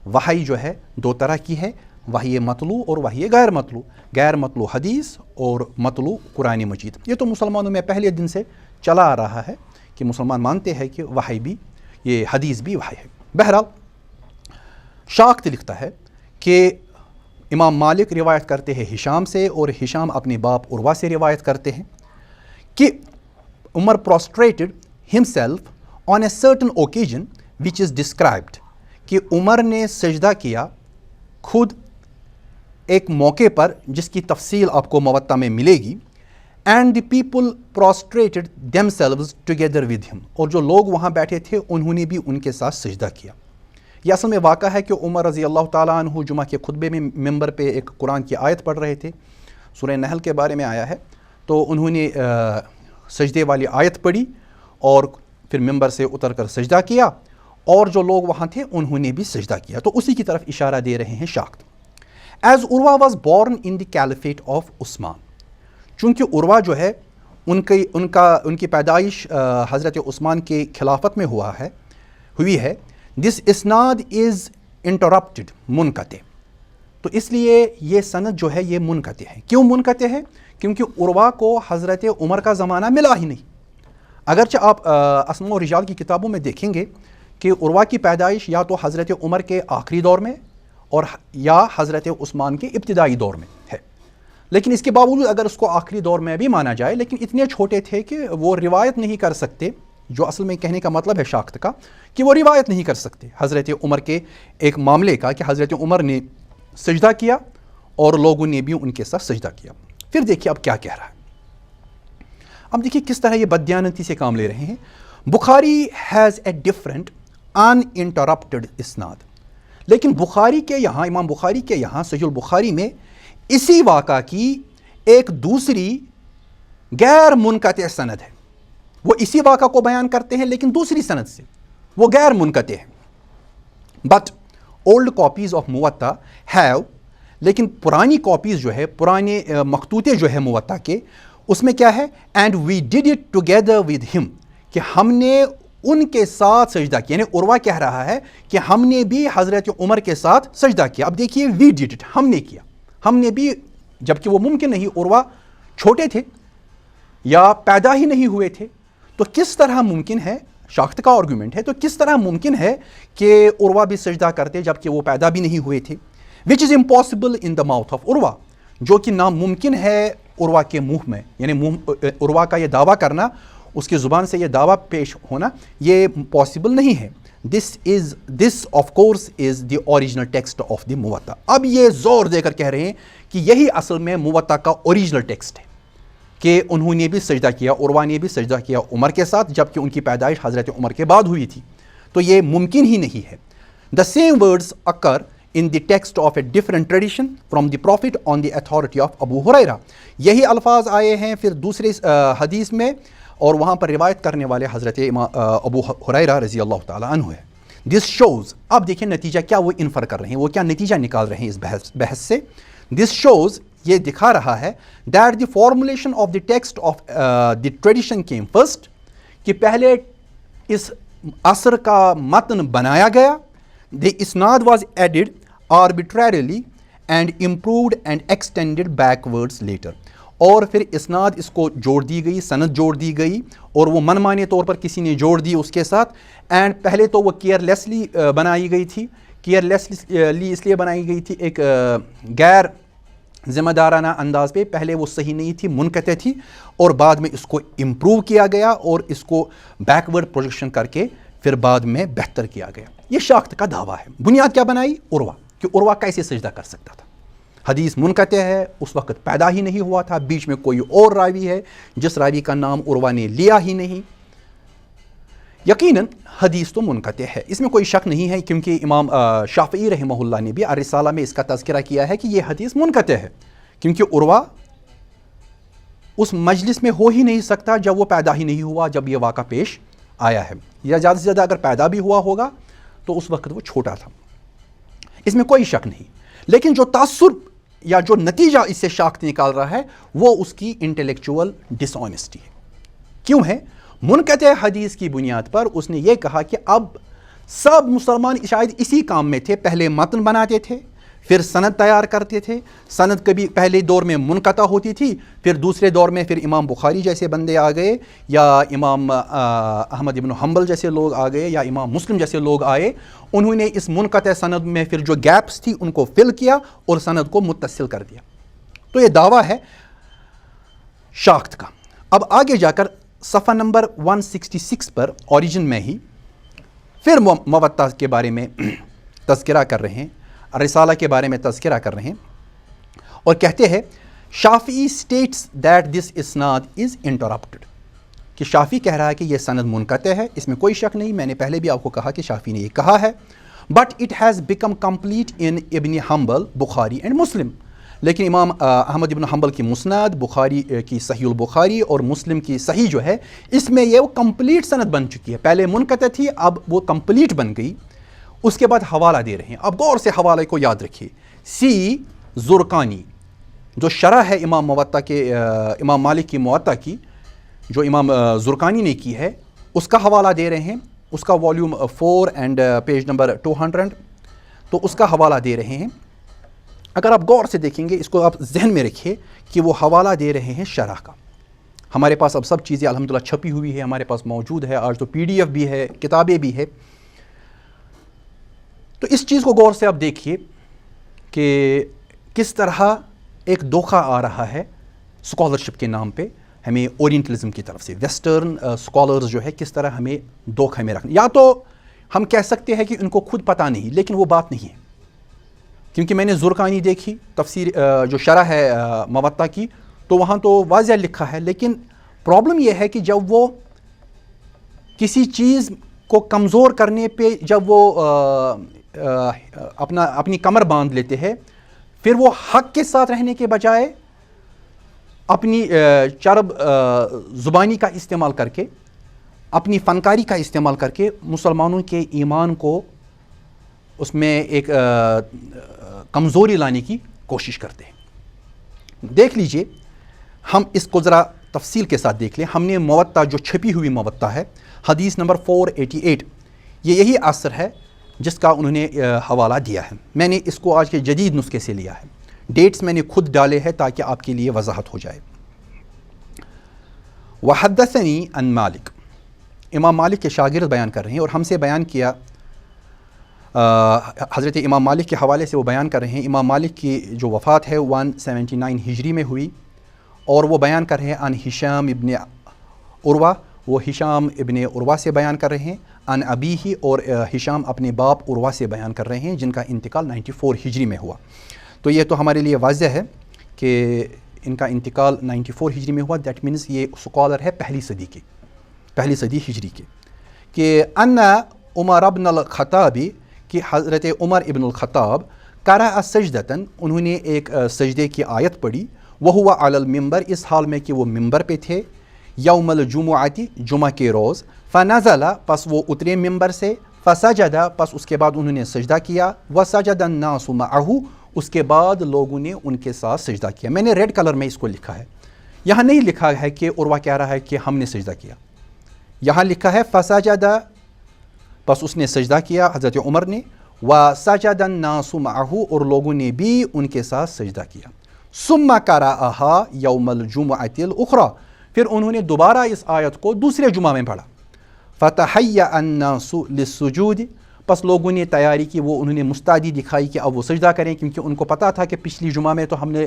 وحی جو ہے دو طرح کی ہے، وحی مطلوع اور وحی غیر مطلوع. غیر مطلوع حدیث اور مطلوع قرآن مجید. یہ تو مسلمانوں میں پہلے دن سے چلا آ رہا ہے کہ کہ مسلمان مانتے ہیں کہ وحی بھی، یہ حدیث بھی وحی ہے۔ بہرحال شاخت لکھتا ہے کہ امام مالک روایت کرتے ہیں ہشام سے، اور ہشام اپنے باپ عروہ سے روایت کرتے ہیں کہ عمر prostrated himself on a certain occasion which is described، کہ عمر نے سجدہ کیا خود ایک موقع پر جس کی تفصیل آپ کو موطا میں ملے گی، and the people prostrated themselves together with him، اور جو لوگ وہاں بیٹھے تھے انہوں نے بھی ان کے ساتھ سجدہ کیا۔ یہ اصل میں واقعہ ہے کہ عمر رضی اللہ تعالیٰ عنہ جمعہ کے خطبے میں ممبر پہ ایک قرآن کی آیت پڑھ رہے تھے، سورہ نحل کے بارے میں آیا ہے، تو انہوں نے سجدے والی آیت پڑھی اور پھر ممبر سے اتر کر سجدہ کیا، اور جو لوگ وہاں تھے انہوں نے بھی سجدہ کیا، تو اسی کی طرف اشارہ دے رہے ہیں شاخت۔ As Urwa was born in the caliphate of Usman, چونکہ عروہ جو ہے ان کی پیدائش حضرت عثمان کے خلافت میں ہوئی ہے، دس اسناد از انٹرپٹڈ منقطع، تو اس لیے یہ سند جو ہے یہ منقطع ہے۔ کیوں منقطع ہے؟ کیونکہ عروہ کو حضرت عمر کا زمانہ ملا ہی نہیں۔ اگرچہ آپ اسماء و رجال کی کتابوں میں دیکھیں گے کہ عروہ کی پیدائش یا تو حضرت عمر کے آخری دور میں اور یا حضرت عثمان کے ابتدائی دور میں ہے، لیکن اس کے باوجود اگر اس کو آخری دور میں بھی مانا جائے، لیکن اتنے چھوٹے تھے کہ وہ روایت نہیں کر سکتے، جو اصل میں کہنے کا مطلب ہے شاخت کا کہ وہ روایت نہیں کر سکتے حضرت عمر کے ایک معاملے کا کہ حضرت عمر نے سجدہ کیا اور لوگوں نے بھی ان کے ساتھ سجدہ کیا۔ پھر دیکھیے اب کیا کہہ رہا ہے، اب دیکھیے کس طرح یہ بددیانتی سے کام لے رہے ہیں۔ Bukhari has a different uninterrupted اسناد، لیکن بخاری کے یہاں، امام بخاری کے یہاں صحیح البخاری میں اسی واقعہ کی ایک دوسری غیر منقطع سند ہے، وہ اسی واقعہ کو بیان کرتے ہیں لیکن دوسری سند سے، وہ غیر منقطع ہے۔ But old copies of Muwatta have, لیکن پرانی کاپیز جو ہے، پرانے مخطوطے جو ہے موطا کے، اس میں کیا ہے، and we did it together with ہم، کہ ہم نے ان کے ساتھ سجدہ کیا، یعنی عروہ کہہ رہا ہے کہ ہم نے بھی حضرت عمر کے ساتھ سجدہ کیا۔ اب دیکھیے وی ڈڈ اٹ، ہم نے کیا، ہم نے بھی، جبکہ وہ ممکن نہیں، عروہ چھوٹے تھے یا پیدا ہی نہیں ہوئے تھے، تو کس طرح ممکن ہے، شاخت کا آرگومنٹ ہے، تو کس طرح ممکن ہے کہ عروہ بھی سجدہ کرتے جبکہ وہ پیدا بھی نہیں ہوئے تھے، which is impossible in the mouth of Urwa, جو کہ ناممکن ہے عروہ کے منہ میں، یعنی عروہ کا یہ دعویٰ کرنا، اس کی زبان سے یہ دعویٰ پیش ہونا، یہ پاسبل نہیں ہے۔ This of course is the original text of the Muwatta. اب یہ زور دے کر کہہ رہے ہیں کہ یہی اصل میں موطا کا اوریجنل ٹیکسٹ ہے، کہ انہوں نے بھی سجدہ کیا، عروہ نے بھی سجدہ کیا عمر کے ساتھ، جبکہ ان کی پیدائش حضرت عمر کے بعد ہوئی تھی، تو یہ ممکن ہی نہیں ہے۔ The same words occur in the text of a different tradition from the Prophet on the authority of Abu Huraira۔ یہی الفاظ آئے ہیں پھر دوسرے حدیث میں، اور وہاں پر روایت کرنے والے حضرت ابو ہریرہ رضی اللہ تعالیٰ عنہ ہے۔ This shows، اب دیکھیں نتیجہ کیا وہ انفر کر رہے ہیں، وہ کیا نتیجہ نکال رہے ہیں اس بحث سے۔ This shows، یہ دکھا رہا ہے that the formulation of the text of the tradition came first، کہ پہلے اس عصر کا متن بنایا گیا، the isnad was added arbitrarily and improved and extended backwards later، اور پھر اسناد اس کو جوڑ دی گئی، سند جوڑ دی گئی، اور وہ من مانے طور پر کسی نے جوڑ دی اس کے ساتھ، اینڈ پہلے تو وہ کیئرلیسلی بنائی گئی تھی، کیئرلیسلی اس لیے بنائی گئی تھی ایک غیر ذمہ دارانہ انداز پہ، پہلے وہ صحیح نہیں تھی، منقطع تھی، اور بعد میں اس کو امپروو کیا گیا اور اس کو بیکورڈ پروجیکشن کر کے پھر بعد میں بہتر کیا گیا۔ یہ شاخت کا دعویٰ ہے۔ بنیاد کیا بنائی؟ عروہ، کہ عروہ کیسے سجدہ کر سکتا تھا، حدیث منقطع ہے، اس وقت پیدا ہی نہیں ہوا تھا، بیچ میں کوئی اور راوی ہے جس راوی کا نام عروہ نے لیا ہی نہیں۔ یقیناً حدیث تو منقطع ہے، اس میں کوئی شک نہیں ہے، کیونکہ امام شافعی رحمہ اللہ نے بھی الرسالہ میں اس کا تذکرہ کیا ہے کہ یہ حدیث منقطع ہے، کیونکہ عروہ اس مجلس میں ہو ہی نہیں سکتا جب وہ پیدا ہی نہیں ہوا، جب یہ واقعہ پیش آیا ہے، یا زیادہ سے زیادہ اگر پیدا بھی ہوا ہوگا تو اس وقت وہ چھوٹا تھا، اس میں کوئی شک نہیں۔ لیکن جو تاثر یا جو نتیجہ اس سے شاخت نکال رہا ہے وہ اس کی انٹلیکچوئل ڈس آنیسٹی ہے۔ کیوں ہے؟ منقطع حدیث کی بنیاد پر اس نے یہ کہا کہ اب سب مسلمان شاید اسی کام میں تھے، پہلے متن بناتے تھے، پھر سند تیار کرتے تھے. سند کبھی پہلے دور میں منقطع ہوتی تھی, پھر دوسرے دور میں پھر امام بخاری جیسے بندے آ گئے, یا امام احمد ابن حنبل جیسے لوگ آ گئے, یا امام مسلم جیسے لوگ آئے. انہوں نے اس منقطع سند میں پھر جو گیپس تھی ان کو فل کیا اور سند کو متصل کر دیا. تو یہ دعویٰ ہے شاخت کا. اب آگے جا کر صفحہ نمبر 166 پر اوریجن میں ہی پھر موطا کے بارے میں تذکرہ کر رہے ہیں, رسالہ کے بارے میں تذکرہ کر رہے ہیں, اور کہتے ہیں شافعی اسٹیٹس دیٹ دس اسناد از انٹرپٹڈ, کہ شافعی کہہ رہا ہے کہ یہ سند منقطع ہے, اس میں کوئی شک نہیں. میں نے پہلے بھی آپ کو کہا کہ شافعی نے یہ کہا ہے. But it has become complete in ابن حنبل, بخاری اینڈ مسلم. لیکن امام احمد ابن حنبل کی مسند, بخاری کی صحیح البخاری اور مسلم کی صحیح جو ہے, اس میں یہ وہ کمپلیٹ سند بن چکی ہے. پہلے منقطع تھی, اب وہ کمپلیٹ بن گئی. اس کے بعد حوالہ دے رہے ہیں. اب غور سے حوالے کو یاد رکھیے. سی زرقانی جو شرح ہے امام موطا کے, امام مالک کی موطا کی, جو امام زرقانی نے کی ہے, اس کا حوالہ دے رہے ہیں. اس کا والیوم 4 اینڈ پیج نمبر 200, تو اس کا حوالہ دے رہے ہیں. اگر آپ غور سے دیکھیں گے, اس کو آپ ذہن میں رکھیے کہ وہ حوالہ دے رہے ہیں شرح کا. ہمارے پاس اب سب چیزیں الحمدللہ چھپی ہوئی ہے, ہمارے پاس موجود ہے. آج تو PDF بھی ہے, کتابیں بھی ہے. تو اس چیز کو غور سے آپ دیکھیے کہ کس طرح ایک دھوکہ آ رہا ہے اسکالرشپ کے نام پہ ہمیں اورینٹلزم کی طرف سے. ویسٹرن اسکالرز جو ہے کس طرح ہمیں دھوکے میں رکھنا. یا تو ہم کہہ سکتے ہیں کہ ان کو خود پتہ نہیں, لیکن وہ بات نہیں ہے, کیونکہ میں نے زرقانی دیکھی تفسیر جو شرح ہے موطا کی, تو وہاں تو واضح لکھا ہے. لیکن پرابلم یہ ہے کہ جب وہ کسی چیز کو کمزور کرنے پہ جب وہ اپنی کمر باندھ لیتے ہیں, پھر وہ حق کے ساتھ رہنے کے بجائے اپنی چرب زبانی کا استعمال کر کے, اپنی فنکاری کا استعمال کر کے مسلمانوں کے ایمان کو اس میں ایک کمزوری لانے کی کوشش کرتے ہیں. دیکھ لیجئے, ہم اس کو ذرا تفصیل کے ساتھ دیکھ لیں. ہم نے موطا جو چھپی ہوئی موطا ہے, حدیث نمبر 488, یہ یہی اثر ہے جس کا انہوں نے حوالہ دیا ہے. میں نے اس کو آج کے جدید نسخے سے لیا ہے. ڈیٹس میں نے خود ڈالے ہیں تاکہ آپ کے لیے وضاحت ہو جائے. وحدثنی عن مالک, امام مالک کے شاگرد بیان کر رہے ہیں, اور ہم سے بیان کیا حضرت امام مالک کے حوالے سے وہ بیان کر رہے ہیں. امام مالک کی جو وفات ہے 179 ہجری میں ہوئی, اور وہ بیان کر رہے ہیں عن ہشام ابن عروہ, وہ ہشام ابن عروہ سے بیان کر رہے ہیں. عن ابیہ, اور ہشام اپنے باپ عروہ سے بیان کر رہے ہیں, جن کا انتقال 94 ہجری میں ہوا. تو یہ تو ہمارے لیے واضح ہے کہ ان کا انتقال 94 ہجری میں ہوا. دیٹ مینز یہ اسکالر ہے پہلی صدی ہجری کے. کہ ان عمر ابن الخطاب, کہ حضرت عمر ابن الخطاب قرأ سجدتاً, انہوں نے ایک سجدے کی آیت پڑھی. وہو علی المنبر, اس حال میں کہ وہ ممبر پہ تھے. یوم الجمعۃ, جمعہ کے روز. فنزل, پس وہ اترے ممبر سے. فسجد, پس اس کے بعد انہوں نے سجدہ کیا. وسجد الناس معہ, اس کے بعد لوگوں نے ان کے ساتھ سجدہ کیا. میں نے ریڈ کلر میں اس کو لکھا ہے, یہاں نہیں لکھا ہے کہ عروہ کہہ رہا ہے کہ ہم نے سجدہ کیا. یہاں لکھا ہے فسجد, پس اس نے سجدہ کیا حضرت عمر نے. وسجد الناس معہ, اور لوگوں نے بھی ان کے ساتھ سجدہ کیا. ثم قرأها یوم الجمعۃ الاخری, پھر انہوں نے دوبارہ اس آیت کو دوسرے جمعہ میں پڑھا. فتحیأ الناس للسجود, پس لوگوں نے تیاری کی, وہ انہوں نے مستعدی دکھائی کہ اب وہ سجدہ کریں, کیونکہ ان کو پتہ تھا کہ پچھلی جمعہ میں تو ہم نے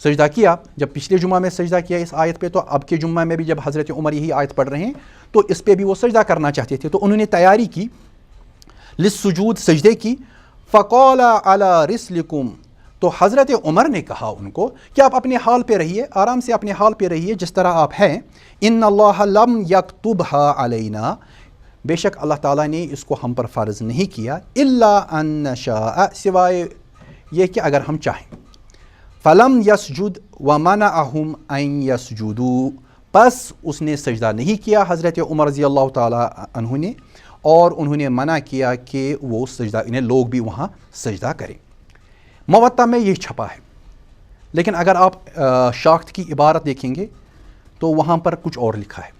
سجدہ کیا. جب پچھلے جمعہ میں سجدہ کیا اس آیت پہ, تو اب کے جمعہ میں بھی جب حضرت عمر یہی آیت پڑھ رہے ہیں تو اس پہ بھی وہ سجدہ کرنا چاہتے تھے. تو انہوں نے تیاری کی للسجود, سجدے کی. فقال علی رسلکم, تو حضرت عمر نے کہا ان کو کہ آپ اپنے حال پہ رہیے, آرام سے اپنے حال پہ رہیے جس طرح آپ ہیں. ان اللہ لم یکتبها علینا, بے شک اللہ تعالیٰ نے اس کو ہم پر فرض نہیں کیا. الا ان نشاء, سوائے یہ کہ اگر ہم چاہیں. فلم یسجد ومنعهم ان یسجدوا, پس اس نے سجدہ نہیں کیا حضرت عمر رضی اللہ تعالیٰ عنہ نے, اور انہوں نے منع کیا کہ وہ سجدہ, انہیں لوگ بھی وہاں سجدہ کریں. موطا میں یہ چھپا ہے, لیکن اگر آپ شاخت کی عبارت دیکھیں گے تو وہاں پر کچھ اور لکھا ہے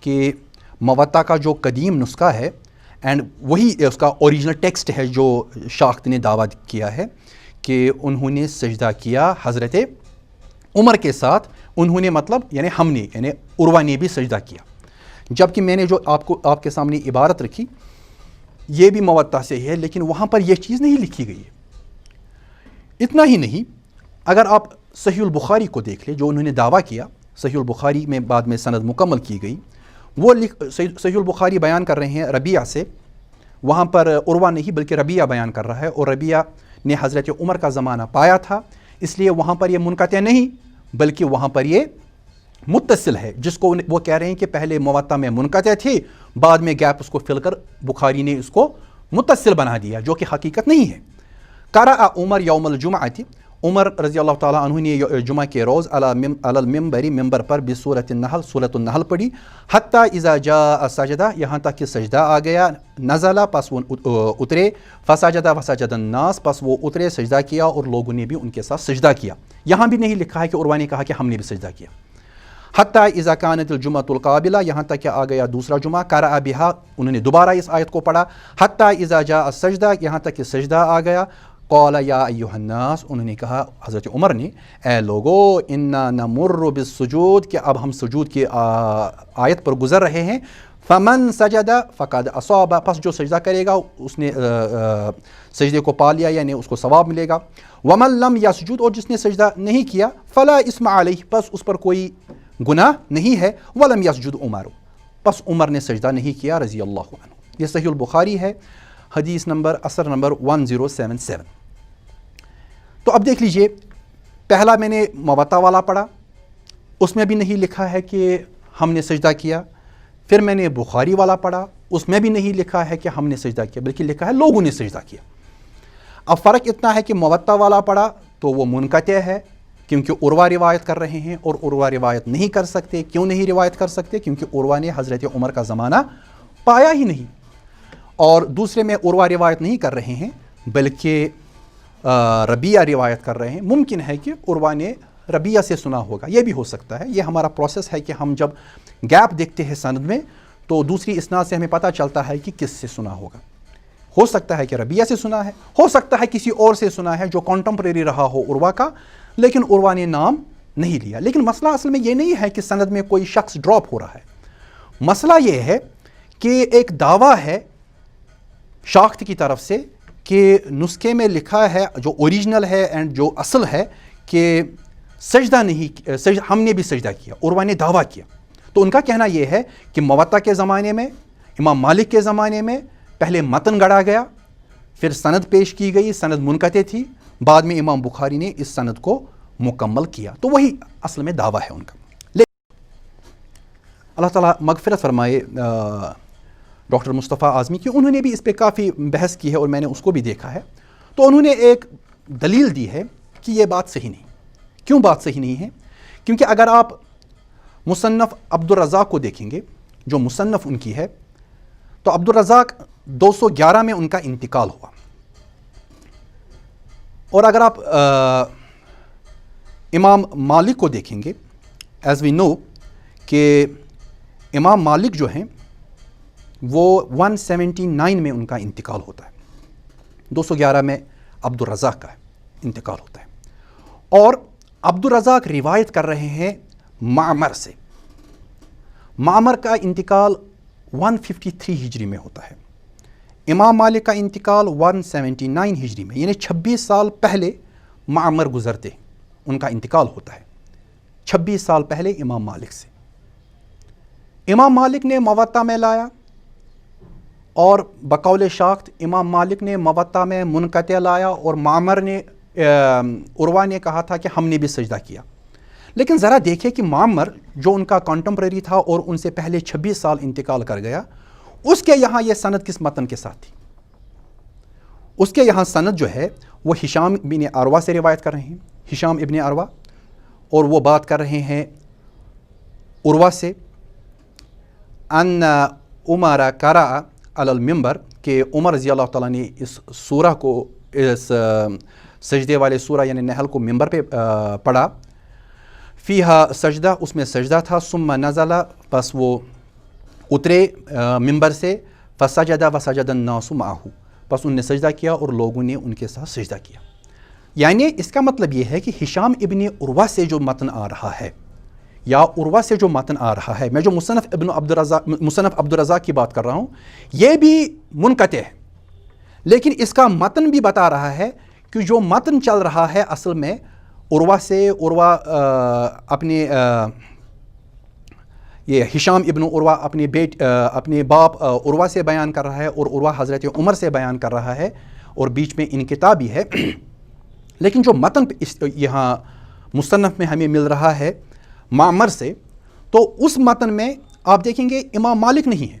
کہ موطا کا جو قدیم نسخہ ہے, اینڈ وہی اس کا اوریجنل ٹیکسٹ ہے جو شاخت نے دعویٰ کیا ہے, کہ انہوں نے سجدہ کیا حضرت عمر کے ساتھ. انہوں نے مطلب یعنی ہم نے یعنی عروہ نے بھی سجدہ کیا. جبکہ میں نے جو آپ کے سامنے عبارت رکھی یہ بھی موطا سے ہے لیکن وہاں پر یہ چیز نہیں لکھی گئی ہے. اتنا ہی نہیں، اگر آپ صحیح البخاری کو دیکھ لیں جو انہوں نے دعویٰ کیا، صحیح البخاری میں بعد میں سند مکمل کی گئی، وہ صحیح البخاری بیان کر رہے ہیں ربیعہ سے. وہاں پر عروہ نہیں بلکہ ربیعہ بیان کر رہا ہے، اور ربیعہ نے حضرت عمر کا زمانہ پایا تھا، اس لیے وہاں پر یہ منقطع نہیں بلکہ وہاں پر یہ متصل ہے، جس کو وہ کہہ رہے ہیں کہ پہلے موطا میں منقطع تھے، بعد میں گیپ اس کو فل کر بخاری نے اس کو متصل بنا دیا، جو کہ حقیقت نہیں ہے. قرأ عمر یوم الجمعۃ، عمر رضی اللہ تعالیٰ عنہ نے جمعہ کے روز علی المنبر، ممبر پر بسورۃ النحل، سورۃ النحل پڑھی، حتی اذا جاء سجدہ، یہاں تک کہ سجدہ آ گیا، نزل پس وہ اترے، فسجد وسجد الناس، پس وہ اترے سجدہ کیا اور لوگوں نے بھی ان کے ساتھ سجدہ کیا. یہاں بھی نہیں لکھا ہے کہ عروہ نے کہا کہ ہم نے بھی سجدہ کیا. حتی اذا کانت الجمعۃ القابلہ، یہاں تک کہ آ گیا دوسرا جمعہ، قرأ بہا، انہوں نے دوبارہ اس آیت کو پڑھا، حتی اذا جاء السجدہ، یہاں تک کہ سجدہ آ گیا، قال یا ایھا الناس، انہوں نے کہا حضرت عمر نے، اے لوگو، انا نمر بالسجود، کہ اب ہم سجود کی آیت پر گزر رہے ہیں، فمن سجد فقد اصاب، پس جو سجدہ کرے گا اس نے سجدے کو پا لیا یعنی اس کو ثواب ملے گا. ومن لم یسجد، اور جس نے سجدہ نہیں کیا، فلا اسم علیہ، پس اس پر کوئی گناہ نہیں ہے. ولم یسجد عمر، پس عمر نے سجدہ نہیں کیا رضی اللہ عنہ. یہ صحیح البخاری ہے، حدیث نمبر اثر نمبر 1077. تو اب دیکھ لیجئے، پہلا میں نے موطا والا پڑھا، اس میں بھی نہیں لکھا ہے کہ ہم نے سجدہ کیا. پھر میں نے بخاری والا پڑھا، اس میں بھی نہیں لکھا ہے کہ ہم نے سجدہ کیا بلکہ لکھا ہے لوگوں نے سجدہ کیا. اب فرق اتنا ہے کہ موطا والا پڑھا تو وہ منقطع ہے کیونکہ عروہ روایت کر رہے ہیں، اور عروہ روایت نہیں کر سکتے. کیوں نہیں روایت کر سکتے؟ کیونکہ عروہ نے حضرت عمر کا زمانہ پایا ہی نہیں. اور دوسرے میں عروہ روایت نہیں کر رہے ہیں بلکہ ربیعہ روایت کر رہے ہیں. ممکن ہے کہ عروہ نے ربیعہ سے سنا ہوگا، یہ بھی ہو سکتا ہے. یہ ہمارا پروسیس ہے کہ ہم جب گیپ دیکھتے ہیں سند میں تو دوسری اسناد سے ہمیں پتہ چلتا ہے کہ کس سے سنا ہوگا. ہو سکتا ہے کہ ربیعہ سے سنا ہے، ہو سکتا ہے کسی اور سے سنا ہے جو کانٹمپریری رہا ہو عروہ کا، لیکن عروہ نے نام نہیں لیا. لیکن مسئلہ اصل میں یہ نہیں ہے کہ سند میں کوئی شخص ڈراپ ہو رہا ہے. مسئلہ یہ ہے کہ ایک دعویٰ ہے شاخت کی طرف سے کہ نسخے میں لکھا ہے جو اوریجنل ہے اینڈ جو اصل ہے کہ سجدہ نہیں، ہم نے بھی سجدہ کیا، عروہ نے دعویٰ کیا. تو ان کا کہنا یہ ہے کہ موطا کے زمانے میں، امام مالک کے زمانے میں پہلے متن گڑھا گیا، پھر سند پیش کی گئی، سند منقطع تھی، بعد میں امام بخاری نے اس سند کو مکمل کیا. تو وہی اصل میں دعویٰ ہے ان کا. اللہ تعالیٰ مغفرت فرمائے ڈاکٹر مصطفیٰ اعظمی کی، انہوں نے بھی اس پہ کافی بحث کی ہے اور میں نے اس کو بھی دیکھا ہے. تو انہوں نے ایک دلیل دی ہے کہ یہ بات صحیح نہیں. کیوں بات صحیح نہیں ہے؟ کیونکہ اگر آپ مصنف عبدالرزاق کو دیکھیں گے، جو مصنف ان کی ہے، تو عبدالرزاق 211 میں ان کا انتقال ہوا. اور اگر آپ امام مالک کو دیکھیں گے، ایز وی نو کہ امام مالک جو ہیں وہ 179 میں ان کا انتقال ہوتا ہے، 211 میں عبدالرزاق کا انتقال ہوتا ہے. اور عبدالرزاق روایت کر رہے ہیں معمر سے. معمر کا انتقال 153 ہجری میں ہوتا ہے. امام مالک کا انتقال 179 ہجری میں، یعنی 26 سال پہلے معمر گزرتے ان کا انتقال ہوتا ہے. 26 سال پہلے امام مالک سے. امام مالک نے موطا میں لایا، اور بقول شاخت امام مالک نے موطا میں منقطع لایا، اور معمر نے عروہ نے کہا تھا کہ ہم نے بھی سجدہ کیا. لیکن ذرا دیکھیں کہ معمر جو ان کا کانٹمپریری تھا اور ان سے پہلے 26 سال انتقال کر گیا، اس کے یہاں یہ سند کس متن کے ساتھ تھی؟ اس کے یہاں سند جو ہے وہ ہشام بن عروہ سے روایت کر رہے ہیں، ہشام ابن عروہ، اور وہ بات کر رہے ہیں عروہ سے ان عمر قرأ علی المنبر، کہ عمر رضی اللہ تعالیٰ نے اس سورہ کو، اس سجدے والے سورہ یعنی نحل کو ممبر پہ پڑھا. فیہا سجدہ، اس میں سجدہ تھا. ثم نزل، پس وہ اترے ممبر سے. فسجد وسجد الناس معہ، پس ان نے سجدہ کیا اور لوگوں نے ان کے ساتھ سجدہ کیا. یعنی اس کا مطلب یہ ہے کہ ہشام ابن عروہ سے جو متن آ رہا ہے یا عروہ سے جو متن آ رہا ہے، میں جو مصنف عبد الرزاق کی بات کر رہا ہوں، یہ بھی منقطع ہے، لیکن اس کا متن بھی بتا رہا ہے کہ جو متن چل رہا ہے اصل میں عروہ سے، عروہ اپنے یہ ہشام ابن عروہ اپنے باپ عروہ سے بیان کر رہا ہے، اور عروہ حضرت عمر سے بیان کر رہا ہے، اور بیچ میں انقطاع بھی ہے۔ لیکن جو متن یہاں مصنف میں ہمیں مل رہا ہے معمر سے، تو اس متن میں آپ دیکھیں گے امام مالک نہیں ہے،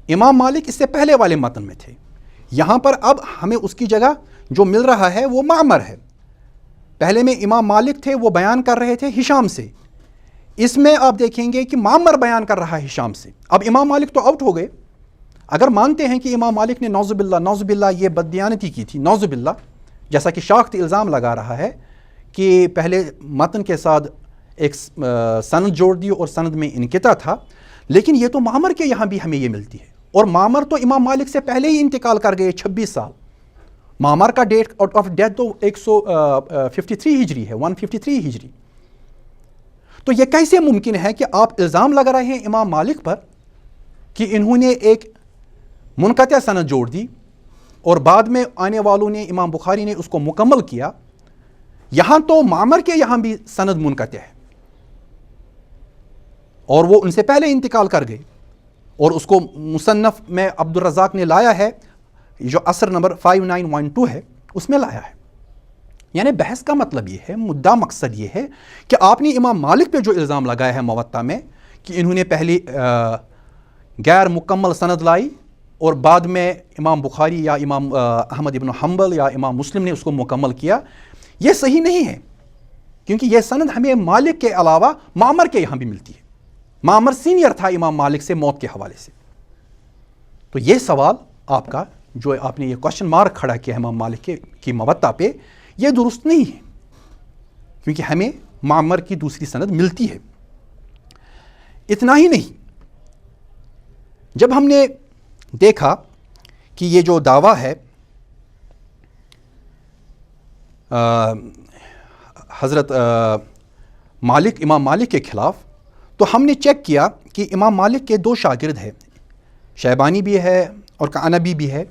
امام مالک اس سے پہلے والے متن میں تھے۔ یہاں پر اب ہمیں اس کی جگہ جو مل رہا ہے وہ معمر ہے۔ پہلے میں امام مالک تھے، وہ بیان کر رہے تھے ہشام سے، اس میں آپ دیکھیں گے کہ معمر بیان کر رہا ہے ہشام سے۔ اب امام مالک تو آؤٹ ہو گئے، اگر مانتے ہیں کہ امام مالک نے نعوذ باللہ یہ بددیانتی کی تھی، نعوذ باللہ، جیسا کہ شاخت الزام لگا رہا ہے کہ پہلے متن کے ساتھ ایک سند جوڑ دی اور سند میں انقطاع تھا، لیکن یہ تو معمر کے یہاں بھی ہمیں یہ ملتی ہے، اور معمر تو امام مالک سے پہلے ہی انتقال کر گئے 26 سال۔ معمر کا ڈیٹ آف ڈیتھ تو 153 ہجری ہے، 153 ہجری۔ تو یہ کیسے ممکن ہے کہ آپ الزام لگا رہے ہیں امام مالک پر کہ انہوں نے ایک منقطع سند جوڑ دی، اور بعد میں آنے والوں نے، امام بخاری نے اس کو مکمل کیا؟ یہاں تو معمر کے یہاں بھی سند منقطع ہے، اور وہ ان سے پہلے انتقال کر گئے، اور اس کو مصنف میں عبد الرزاق نے لایا ہے، جو اثر نمبر 5912 ہے، اس میں لایا ہے۔ یعنی بحث کا مطلب یہ ہے، مدعا مقصد یہ ہے کہ آپ نے امام مالک پہ جو الزام لگایا ہے موطا میں کہ انہوں نے پہلی غیر مکمل سند لائی، اور بعد میں امام بخاری یا امام احمد ابن حنبل یا امام مسلم نے اس کو مکمل کیا، یہ صحیح نہیں ہے، کیونکہ یہ سند ہمیں مالک کے علاوہ معمر کے یہاں بھی ملتی ہے۔ معمر سینئر تھا امام مالک سے موت کے حوالے سے۔ تو یہ سوال آپ کا، جو آپ نے یہ کوشچن مارک کھڑا کیا ہے امام مالک کی موطا پہ، یہ درست نہیں ہے، کیونکہ ہمیں معمر کی دوسری سند ملتی ہے۔ اتنا ہی نہیں، جب ہم نے دیکھا کہ یہ جو دعویٰ ہے حضرت امام مالک کے خلاف، تو ہم نے چیک کیا کہ امام مالک کے 2 شاگرد ہیں، شیبانی بھی ہے اور قعنبی بھی ہے۔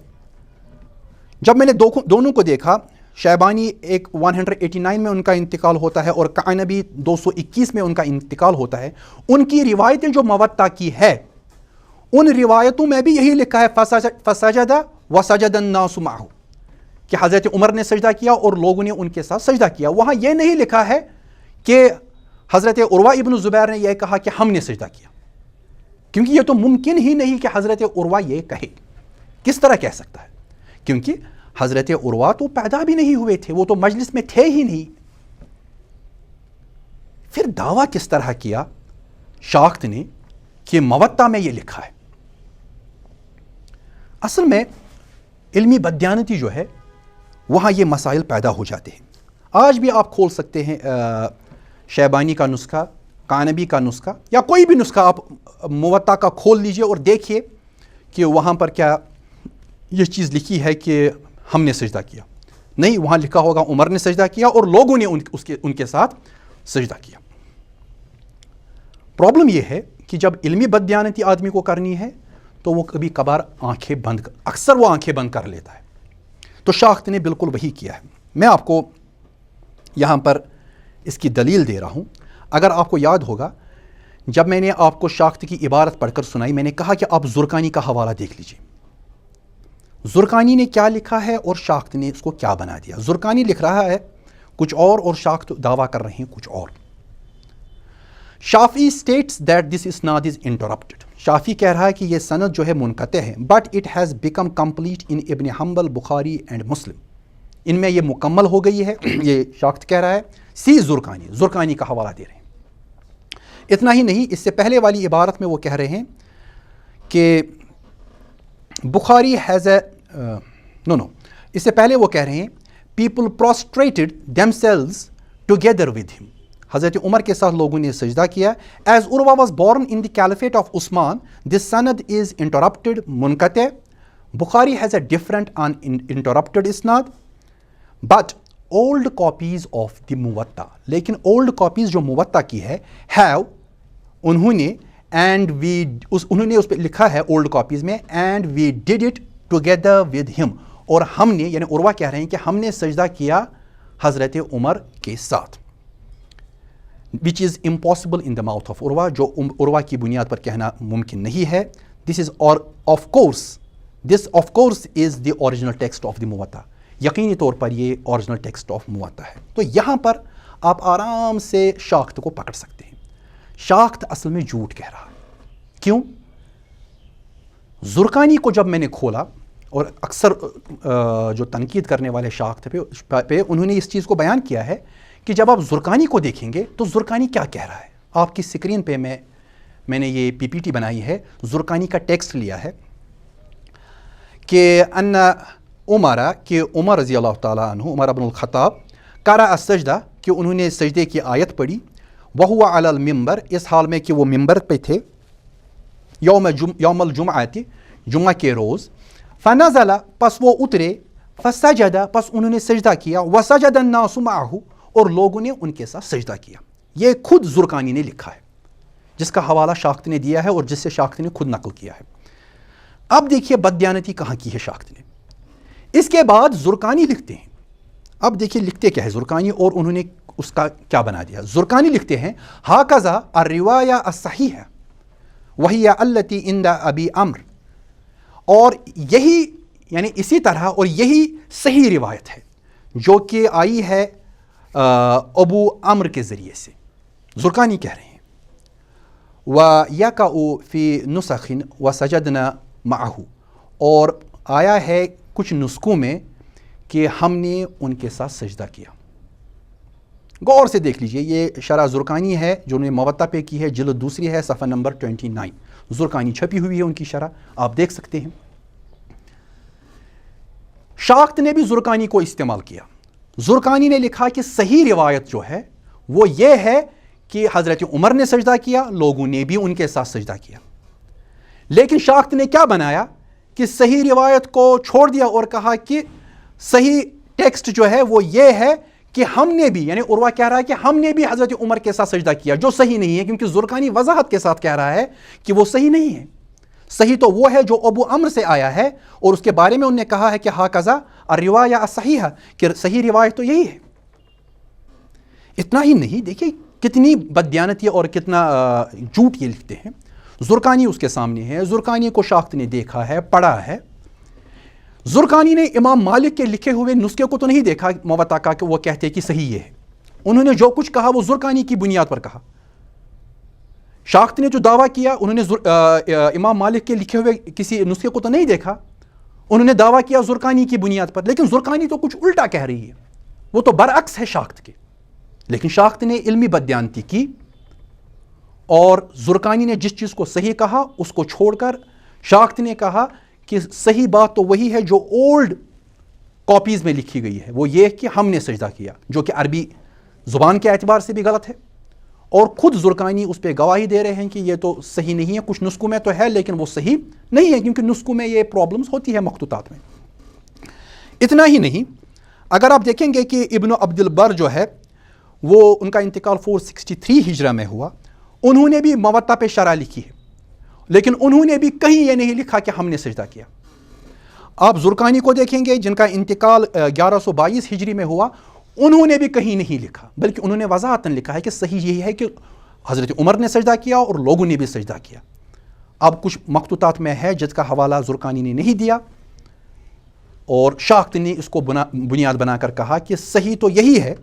جب میں نے دونوں کو دیکھا، شیبانی 189 میں ان کا انتقال ہوتا ہے، اور قعنبی 221 میں ان کا انتقال ہوتا ہے۔ ان کی روایتیں جو موطا کی ہے، ان روایتوں میں بھی یہی لکھا ہے فسجد وسجد الناس معه، کہ حضرت عمر نے سجدہ کیا اور لوگوں نے ان کے ساتھ سجدہ کیا۔ وہاں یہ نہیں لکھا ہے کہ حضرت عروہ ابن زبیر نے یہ کہا کہ ہم نے سجدہ کیا، کیونکہ یہ تو ممکن ہی نہیں کہ حضرت عروہ یہ کہے۔ کس طرح کہہ سکتا ہے؟ کیونکہ حضرت عروہ تو پیدا بھی نہیں ہوئے تھے، وہ تو مجلس میں تھے ہی نہیں۔ پھر دعویٰ کس طرح کیا شاخت نے کہ موطا میں یہ لکھا ہے؟ اصل میں علمی بددیانتی جو ہے، وہاں یہ مسائل پیدا ہو جاتے ہیں۔ آج بھی آپ کھول سکتے ہیں شیبانی کا نسخہ، قعنبی کا نسخہ، یا کوئی بھی نسخہ آپ موطا کا کھول لیجئے اور دیکھیے کہ وہاں پر کیا یہ چیز لکھی ہے کہ ہم نے سجدہ کیا۔ نہیں، وہاں لکھا ہوگا عمر نے سجدہ کیا اور لوگوں نے ان کے ساتھ سجدہ کیا۔ پرابلم یہ ہے کہ جب علمی بددیانتی آدمی کو کرنی ہے تو وہ کبھی کبھار اکثر وہ آنکھیں بند کر لیتا ہے۔ تو شاخت نے بالکل وہی کیا ہے۔ میں آپ کو یہاں پر اس کی دلیل دے رہا ہوں۔ اگر آپ کو یاد ہوگا، جب میں نے آپ کو شاخت کی عبارت پڑھ کر سنائی، میں نے کہا کہ آپ زرقانی کا حوالہ دیکھ لیجئے، زرقانی نے کیا لکھا ہے اور شاخت نے اس کو کیا بنا دیا۔ زرقانی لکھ رہا ہے کچھ اور شاخت دعویٰ کر رہے ہیں کچھ اور۔ شافعی states that this isnad is interrupted. شافعی کہہ رہا ہے کہ یہ سند جو ہے منقطع ہے، but it has become complete in ابن حنبل، بخاری and مسلم۔ ان میں یہ مکمل ہو گئی ہے، یہ شاخت کہہ رہا ہے۔ سی زرقانی کا حوالہ دے رہے ہیں۔ اتنا ہی نہیں، اس سے پہلے والی عبارت میں وہ کہہ رہے ہیں کہ بخاری has a اس سے پہلے وہ کہہ رہے ہیں people prostrated themselves together with him. حضرت عمر کے ساتھ لوگوں نے سجدہ کیا۔ As Urwa was born in the caliphate of Usman, this sanad is interrupted, منقطع۔ Bukhari has a different uninterrupted isnad. But old copies of the Muwatta, لیکن اولڈ کاپیز جو موطا کی ہے ہیو، انہوں نے اینڈ وی انہوں نے اس پہ لکھا ہے اولڈ کاپیز میں and we did it together with ہم، اور ہم نے یعنی عروہ کہہ رہے ہیں کہ ہم نے سجدہ کیا حضرت عمر کے ساتھ، which is impossible in the mouth of Urwa, جو عروہ کی بنیاد پر کہنا ممکن نہیں ہے. This is or of course is the original text of the Muwatta, یقینی طور پر یہ اوریجنل ٹیکسٹ آف موطا ہے. تو یہاں پر آپ آرام سے شاخت کو پکڑ سکتے ہیں. شاخت اصل میں جھوٹ کہہ رہا ہے. کیوں؟ زرقانی کو جب میں نے کھولا، اور اکثر جو تنقید کرنے والے شاخت پہ انہوں نے اس چیز کو بیان کیا ہے کہ جب آپ زرقانی کو دیکھیں گے تو زرقانی کیا کہہ رہا ہے. آپ کی اسکرین پہ میں نے یہ پی پی ٹی بنائی ہے، زرقانی کا ٹیکسٹ لیا ہے کہ ان عمر، کہ عمر رضی اللہ تعالیٰ عنہ، عمر ابن الخطاب، قرأ السجدہ، کہ انہوں نے سجدے کی آیت پڑھی، وہو علی المنبر، اس حال میں کہ وہ ممبر پہ تھے، یوم الجمعہ، جمعہ کے روز، فنزل، پس وہ اترے، فسجد، پس انہوں نے سجدہ کیا، وسجد الناس معہ، اور لوگوں نے ان کے ساتھ سجدہ کیا. یہ خود زرقانی نے لکھا ہے، جس کا حوالہ شاخت نے دیا ہے اور جس سے شاخت نے خود نقل کیا ہے. اب دیکھیے بددیانتی کہاں کی ہے شاخت نے. اس کے بعد زرقانی لکھتے ہیں، اب دیکھیے لکھتے کیا ہے زرقانی، اور انہوں نے اس کا کیا بنا دیا. زرقانی لکھتے ہیں ہاکذا الروایہ الصحیحہ وہی التی عند ابی عمرو، اور یہی یعنی اسی طرح اور یہی صحیح روایت ہے جو کہ آئی ہے ابو عمرو کے ذریعے سے. زرقانی کہہ رہے ہیں وَيَقَعُ فِي نُسَخٍ وَسَجَدْنَا مَعَهُ، اور آیا ہے کچھ نسخوں میں کہ ہم نے ان کے ساتھ سجدہ کیا. غور سے دیکھ لیجئے، یہ شرح زرقانی ہے جو انہوں نے موطا پہ کی ہے، جلد دوسری ہے، صفحہ نمبر 29، زرقانی چھپی ہوئی ہے ان کی شرح، آپ دیکھ سکتے ہیں. شاخت نے بھی زرقانی کو استعمال کیا. زرقانی نے لکھا کہ صحیح روایت جو ہے وہ یہ ہے کہ حضرت عمر نے سجدہ کیا، لوگوں نے بھی ان کے ساتھ سجدہ کیا. لیکن شاخت نے کیا بنایا کہ صحیح روایت کو چھوڑ دیا اور کہا کہ صحیح ٹیکسٹ جو ہے وہ یہ ہے کہ ہم نے بھی، یعنی عروہ کہہ رہا ہے کہ ہم نے بھی حضرت عمر کے ساتھ سجدہ کیا، جو صحیح نہیں ہے، کیونکہ زرقانی وضاحت کے ساتھ کہہ رہا ہے کہ وہ صحیح نہیں ہے. صحیح تو وہ ہے جو ابو عمرو سے آیا ہے، اور اس کے بارے میں انہوں نے کہا ہے کہ ہاکذا الروایہ الصحیحہ، کہ صحیح روایت تو یہی ہے. اتنا ہی نہیں، دیکھیے کتنی بددیانتی اور کتنا جھوٹ یہ لکھتے ہیں. زرقانی اس کے سامنے ہے، زرقانی کو شاخت نے دیکھا ہے، پڑھا ہے. زرقانی نے امام مالک کے لکھے ہوئے نسخے کو تو نہیں دیکھا موطا کا کہ وہ کہتے کہ صحیح یہ ہے. انہوں نے جو کچھ کہا وہ زرقانی کی بنیاد پر کہا. شاخت نے جو دعویٰ کیا، انہوں نے امام مالک کے لکھے ہوئے کسی نسخے کو تو نہیں دیکھا، انہوں نے دعویٰ کیا زرقانی کی بنیاد پر. لیکن زرقانی تو کچھ الٹا کہہ رہی ہے، وہ تو برعکس ہے شاخت کے. لیکن شاخت نے علمی بددیانتی کی، اور زرقانی نے جس چیز کو صحیح کہا اس کو چھوڑ کر شاخت نے کہا کہ صحیح بات تو وہی ہے جو اولڈ کاپیز میں لکھی گئی ہے، وہ یہ کہ ہم نے سجدہ کیا، جو کہ عربی زبان کے اعتبار سے بھی غلط ہے. اور خود زرقانی اس پہ گواہی دے رہے ہیں کہ یہ تو صحیح نہیں ہے. کچھ نسخوں میں تو ہے لیکن وہ صحیح نہیں ہے، کیونکہ نسخوں میں یہ پرابلمز ہوتی ہے مخطوطات میں. اتنا ہی نہیں، اگر آپ دیکھیں گے کہ ابن عبد البر جو ہے وہ ان کا انتقال 463 ہجرہ میں ہوا، انہوں نے بھی موطا پہ شرح لکھی ہے، لیکن انہوں نے بھی کہیں یہ نہیں لکھا کہ ہم نے سجدہ کیا. آپ زرقانی کو دیکھیں گے جن کا انتقال 1122 ہجری میں ہوا، انہوں نے بھی کہیں نہیں لکھا، بلکہ انہوں نے وضاحتاً لکھا ہے کہ صحیح یہی ہے کہ حضرت عمر نے سجدہ کیا اور لوگوں نے بھی سجدہ کیا. اب کچھ مخطوطات میں ہے جس کا حوالہ زرقانی نے نہیں دیا، اور شاخت نے اس کو بنیاد بنا کر کہا کہ صحیح تو یہی ہے،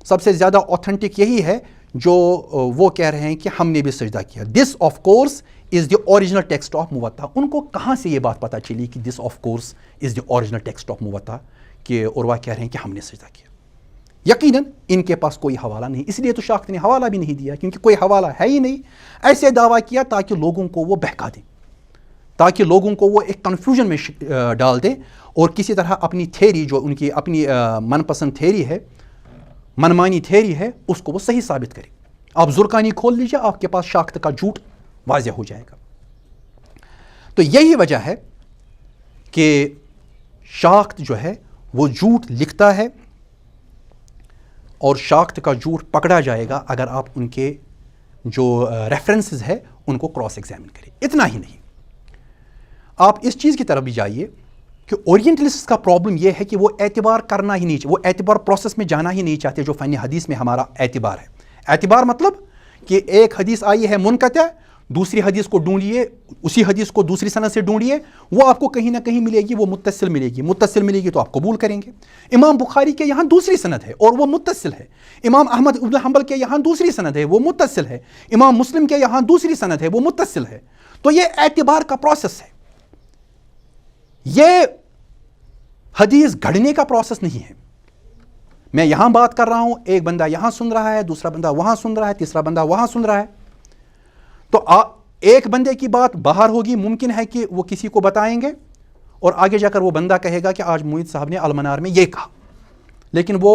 سب سے زیادہ اوتھینٹک یہی ہے جو وہ کہہ رہے ہیں کہ ہم نے بھی سجدہ کیا. This of course is the original text of Muwatta. ان کو کہاں سے یہ بات پتہ چلی کہ this of course is the original text of Muwatta, کہ عروہ کہہ رہے ہیں کہ ہم نے سجدہ کیا؟ یقیناً ان کے پاس کوئی حوالہ نہیں، اس لیے تو شاخت نے حوالہ بھی نہیں دیا، کیونکہ کوئی حوالہ ہے ہی نہیں. ایسے دعویٰ کیا تاکہ لوگوں کو وہ بہکا دیں، تاکہ لوگوں کو وہ ایک کنفیوژن میں ڈال دے، اور کسی طرح اپنی تھیری جو ان کی اپنی من پسند تھیری ہے، منمانی تھیری ہے، اس کو وہ صحیح ثابت کرے. آپ زرقانی کھول لیجیے، آپ کے پاس شاخت کا جھوٹ واضح ہو جائے گا. تو یہی وجہ ہے کہ شاخت جو ہے وہ جھوٹ لکھتا ہے اور شاخت کا جھوٹ پکڑا جائے گا اگر آپ ان کے جو ریفرنسز ہے ان کو کراس ایگزامن کریں. اتنا ہی نہیں, آپ اس چیز کی طرف بھی جائیے کہ اورینٹلسٹ کا پرابلم یہ ہے کہ وہ اعتبار کرنا ہی نہیں چاہتے, وہ اعتبار پروسیس میں جانا ہی نہیں چاہتے جو فن حدیث میں ہمارا اعتبار ہے. اعتبار مطلب کہ ایک حدیث آئی ہے منقطع, دوسری حدیث کو ڈھونڈیے, اسی حدیث کو دوسری سند سے ڈھونڈیے, وہ آپ کو کہیں نہ کہیں ملے گی, وہ متصل ملے گی. متصل ملے گی تو آپ قبول کریں گے. امام بخاری کے یہاں دوسری سند ہے اور وہ متصل ہے. امام احمد بن حنبل کے یہاں دوسری سند ہے, وہ متصل ہے. امام مسلم کے یہاں دوسری سند ہے, وہ متصل ہے. تو یہ اعتبار کا پروسیس ہے, یہ حدیث گھڑنے کا پروسیس نہیں ہے. میں یہاں بات کر رہا ہوں, ایک بندہ یہاں سن رہا ہے, دوسرا بندہ وہاں سن رہا ہے, تیسرا بندہ وہاں سن رہا ہے. تو ایک بندے کی بات باہر ہوگی, ممکن ہے کہ وہ کسی کو بتائیں گے اور آگے جا کر وہ بندہ کہے گا کہ آج معید صاحب نے المنار میں یہ کہا, لیکن وہ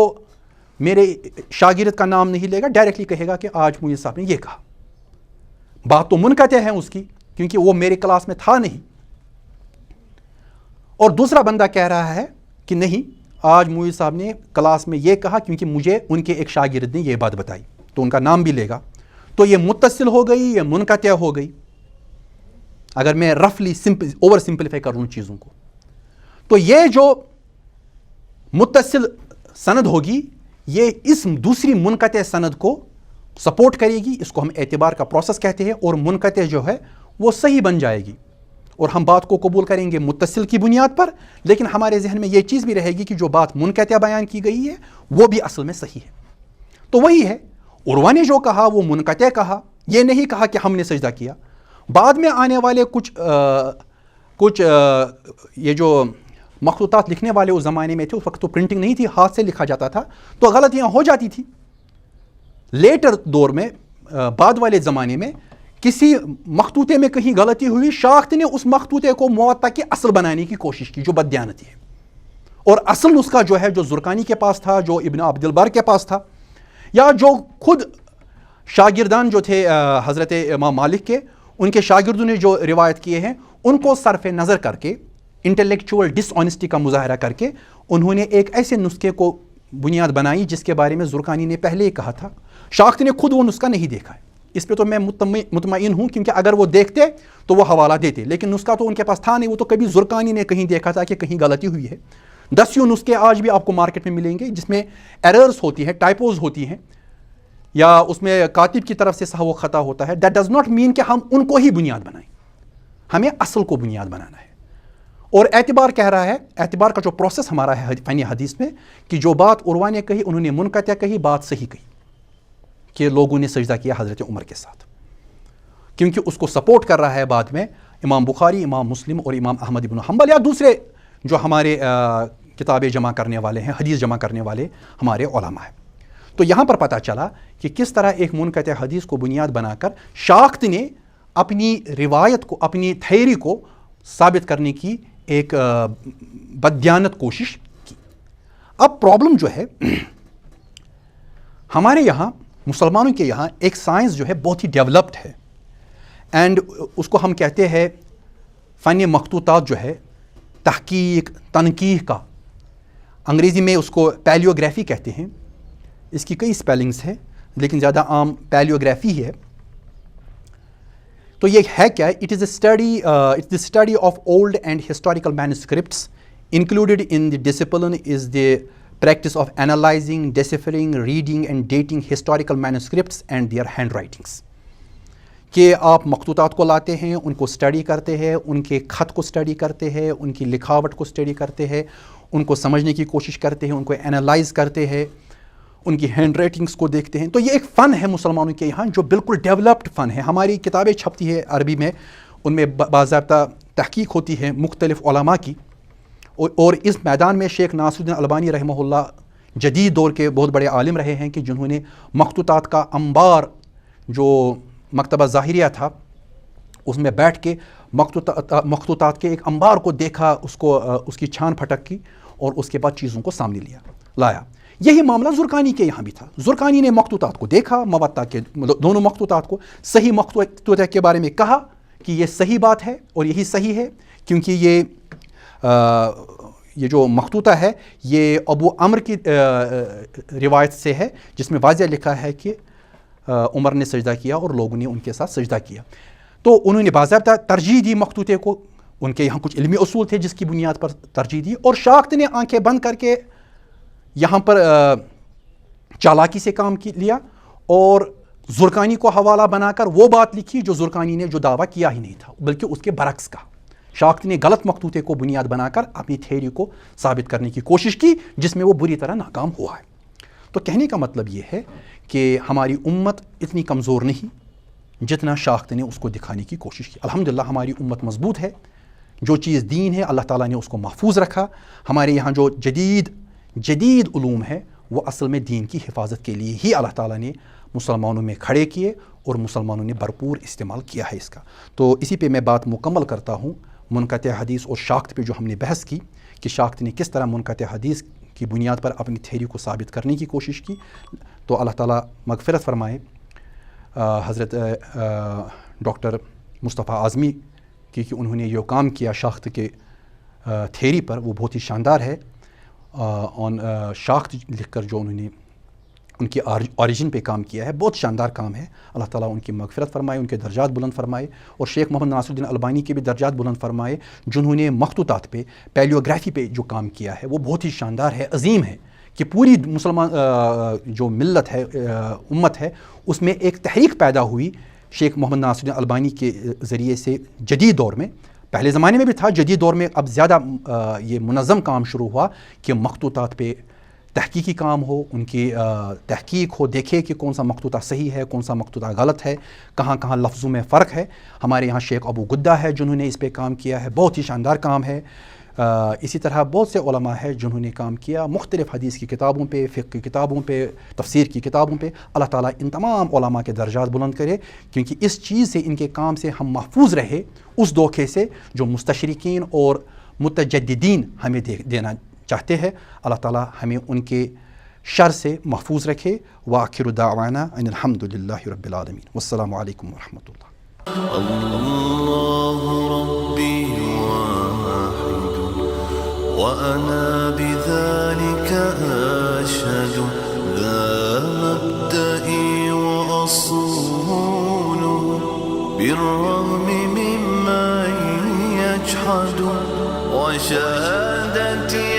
میرے شاگرد کا نام نہیں لے گا, ڈائریکٹلی کہے گا کہ آج معید صاحب نے یہ کہا. بات تو منقطع ہے اس کی, کیونکہ وہ میرے کلاس میں تھا نہیں. اور دوسرا بندہ کہہ رہا ہے کہ نہیں, آج معید صاحب نے کلاس میں یہ کہا کیونکہ مجھے ان کے ایک شاگرد نے یہ بات بتائی, تو ان کا نام بھی لے گا. تو یہ متصل ہو گئی, یہ منقطع ہو گئی, اگر میں رفلی اوور سمپلیفائی کروں چیزوں کو. تو یہ جو متصل سند ہوگی یہ اس دوسری منقطع سند کو سپورٹ کرے گی, اس کو ہم اعتبار کا پروسیس کہتے ہیں, اور منقطع جو ہے وہ صحیح بن جائے گی اور ہم بات کو قبول کریں گے متصل کی بنیاد پر. لیکن ہمارے ذہن میں یہ چیز بھی رہے گی کہ جو بات منقطع بیان کی گئی ہے وہ بھی اصل میں صحیح ہے. تو وہی ہے, عروہ نے جو کہا وہ منقطع کہا, یہ نہیں کہا کہ ہم نے سجدہ کیا. بعد میں آنے والے کچھ یہ جو مخطوطات لکھنے والے اس زمانے میں تھے, اس وقت تو پرنٹنگ نہیں تھی, ہاتھ سے لکھا جاتا تھا, تو غلطیاں ہو جاتی تھی. لیٹر دور میں, بعد والے زمانے میں کسی مخطوطے میں کہیں غلطی ہوئی, شاخت نے اس مخطوطے کو موطا کی اصل بنانے کی کوشش کی, جو بددیانتی ہے. اور اصل نسخہ جو ہے, جو زرقانی کے پاس تھا, جو ابن عبد البر کے پاس تھا, یا جو خود شاگردان جو تھے حضرت امام مالک کے, ان کے شاگردوں نے جو روایت کیے ہیں, ان کو صرف نظر کر کے, انٹلیکچوئل ڈس آنیسٹی کا مظاہرہ کر کے, انہوں نے ایک ایسے نسخے کو بنیاد بنائی جس کے بارے میں زرقانی نے پہلے ہی کہا تھا. شاخت نے خود وہ نسخہ نہیں دیکھا ہے, اس پہ تو میں مطمئن ہوں, کیونکہ اگر وہ دیکھتے تو وہ حوالہ دیتے, لیکن نسخہ تو ان کے پاس تھا نہیں. وہ تو کبھی زرقانی نے کہیں دیکھا تھا کہ کہیں غلطی ہوئی ہے. 10 نسخے آج بھی آپ کو مارکیٹ میں ملیں گے جس میں ایررز ہوتی ہیں, ٹائپوز ہوتی ہیں, یا اس میں کاتب کی طرف سے سہو خطا ہوتا ہے. دیٹ ڈز ناٹ مین کہ ہم ان کو ہی بنیاد بنائیں, ہمیں اصل کو بنیاد بنانا ہے. اور اعتبار کہہ رہا ہے, اعتبار کا جو پروسیس ہمارا ہے فن حدیث میں, کہ جو بات عروہ نے کہی انہوں نے منقطع کہی, بات صحیح کہی کہ لوگوں نے سجدہ کیا حضرت عمر کے ساتھ, کیونکہ اس کو سپورٹ کر رہا ہے بعد میں امام بخاری, امام مسلم اور امام احمد بن حنبل, یا دوسرے جو ہمارے کتابیں جمع کرنے والے ہیں, حدیث جمع کرنے والے ہمارے علماء ہیں. تو یہاں پر پتہ چلا کہ کس طرح ایک منقطع حدیث کو بنیاد بنا کر شاخت نے اپنی روایت کو, اپنی تھیوری کو ثابت کرنے کی ایک بددیانت کوشش کی. اب پرابلم جو ہے, ہمارے یہاں مسلمانوں کے یہاں ایک سائنس جو ہے بہت ہی ڈیولپڈ ہے, اینڈ اس کو ہم کہتے ہیں فن مخطوطات جو ہے, تحقیق, تنقیح کا. انگریزی میں اس کو پیلیوگرافی کہتے ہیں. اس کی کئی اسپیلنگس ہیں, لیکن زیادہ عام پیلیوگرافی ہے. تو یہ ہے کیا؟ It is the study of old and historical manuscripts. Included in the discipline is the practice of analyzing, deciphering, reading and dating historical manuscripts and their handwritings. کہ آپ مخطوطات کو لاتے ہیں, ان کو اسٹڈی کرتے ہیں, ان کے خط کو اسٹڈی کرتے ہیں, ان کی لکھاوٹ کو اسٹڈی کرتے ہیں, ان کو سمجھنے کی کوشش کرتے ہیں, ان کو انالائز کرتے ہیں, ان کی ہینڈ رائٹنگس کو دیکھتے ہیں. تو یہ ایک فن ہے مسلمانوں کے یہاں جو بالکل ڈیولپڈ فن ہے. ہماری کتابیں چھپتی ہے عربی میں, ان میں باضابطہ تحقیق ہوتی ہے مختلف علماء کی, اور اس میدان میں شیخ ناصر الدین البانی رحمہ اللہ جدید دور کے بہت بڑے عالم رہے ہیں, کہ جنہوں نے مخطوطات کا انبار, جو مکتبہ ظاہریہ تھا, اس میں بیٹھ کے مخطوطات کے ایک انبار کو دیکھا, اس کی چھان پھٹک کی, اور اس کے بعد چیزوں کو سامنے لایا. یہی معاملہ زرقانی کے یہاں بھی تھا. زرقانی نے مخطوطات کو دیکھا, موطا کے دونوں مخطوطات کو, صحیح مخطوطہ کے بارے میں کہا کہ یہ صحیح بات ہے اور یہی صحیح ہے, کیونکہ یہ جو مخطوطہ ہے یہ ابو عمر کی روایت سے ہے، جس میں واضح لکھا ہے کہ عمر نے سجدہ کیا اور لوگوں نے ان کے ساتھ سجدہ کیا. تو انہوں نے باضابطہ ترجیح دی مخطوطے کو، ان کے یہاں کچھ علمی اصول تھے جس کی بنیاد پر ترجیح دی، اور شاخت نے آنکھیں بند کر کے یہاں پر چالاکی سے کام لیا اور زرقانی کو حوالہ بنا کر وہ بات لکھی جو زرقانی نے جو دعویٰ کیا ہی نہیں تھا، بلکہ اس کے برعکس کا. شاخت نے غلط مخطوطے کو بنیاد بنا کر اپنی تھیوری کو ثابت کرنے کی کوشش کی، جس میں وہ بری طرح ناکام ہوا ہے. تو کہنے کا مطلب یہ ہے کہ ہماری امت اتنی کمزور نہیں جتنا شاخت نے اس کو دکھانے کی کوشش کی. الحمدللہ ہماری امت مضبوط ہے. جو چیز دین ہے اللہ تعالیٰ نے اس کو محفوظ رکھا. ہمارے یہاں جو جدید علوم ہے وہ اصل میں دین کی حفاظت کے لیے ہی اللہ تعالیٰ نے مسلمانوں میں کھڑے کیے اور مسلمانوں نے بھرپور استعمال کیا ہے اس کا. تو اسی پہ میں بات مکمل کرتا ہوں. منقطع حدیث اور شاخت پہ جو ہم نے بحث کی کہ شاخت نے کس طرح منقطع حدیث کی بنیاد پر اپنی تھیوری کو ثابت کرنے کی کوشش کی. تو اللہ تعالیٰ مغفرت فرمائے حضرت ڈاکٹر مصطفیٰ اعظمی کی کہ انہوں نے جو کام کیا شاخت کے تھیوری پر وہ بہت ہی شاندار ہے. آن شاخت لکھ کر جو انہوں نے ان کی اوریجن پہ کام کیا ہے بہت شاندار کام ہے. اللہ تعالیٰ ان کی مغفرت فرمائے، ان کے درجات بلند فرمائے، اور شیخ محمد ناصر الدین البانی کے بھی درجات بلند فرمائے جنہوں نے مخطوطات پہ پیلیوگرافی پہ جو کام کیا ہے وہ بہت ہی شاندار ہے، عظیم ہے کہ پوری مسلمان جو ملت ہے امت ہے اس میں ایک تحریک پیدا ہوئی شیخ محمد ناصر الدین البانی کے ذریعے سے. جدید دور میں، پہلے زمانے میں بھی تھا، جدید دور میں اب زیادہ یہ منظم کام شروع ہوا کہ مخطوطات پہ تحقیقی کام ہو، ان کی تحقیق ہو، دیکھے کہ کون سا مخطوطہ صحیح ہے، کون سا مخطوطہ غلط ہے، کہاں کہاں لفظوں میں فرق ہے. ہمارے یہاں شیخ ابو گدہ ہے جنہوں نے اس پہ کام کیا ہے، بہت ہی شاندار کام ہے. اسی طرح بہت سے علماء ہیں جنہوں نے کام کیا مختلف حدیث کی کتابوں پہ، فقہ کی کتابوں پہ، تفسیر کی کتابوں پہ. اللہ تعالیٰ ان تمام علماء کے درجات بلند کرے، کیونکہ اس چیز سے، ان کے کام سے ہم محفوظ رہے اس دھوکے سے جو مستشرقین اور متجددین ہمیں دینا چاہتے ہیں. اللہ تعالیٰ ہمیں ان کے شر سے محفوظ رکھے. وآخر دعوانا ان الحمد للہ رب العالمین، والسلام علیکم ورحمۃ اللہ. اللہ ربی واحد وأنا بذلك أشهد لا مبدئي وأصول بالرغم ممن يجحد وشهادتي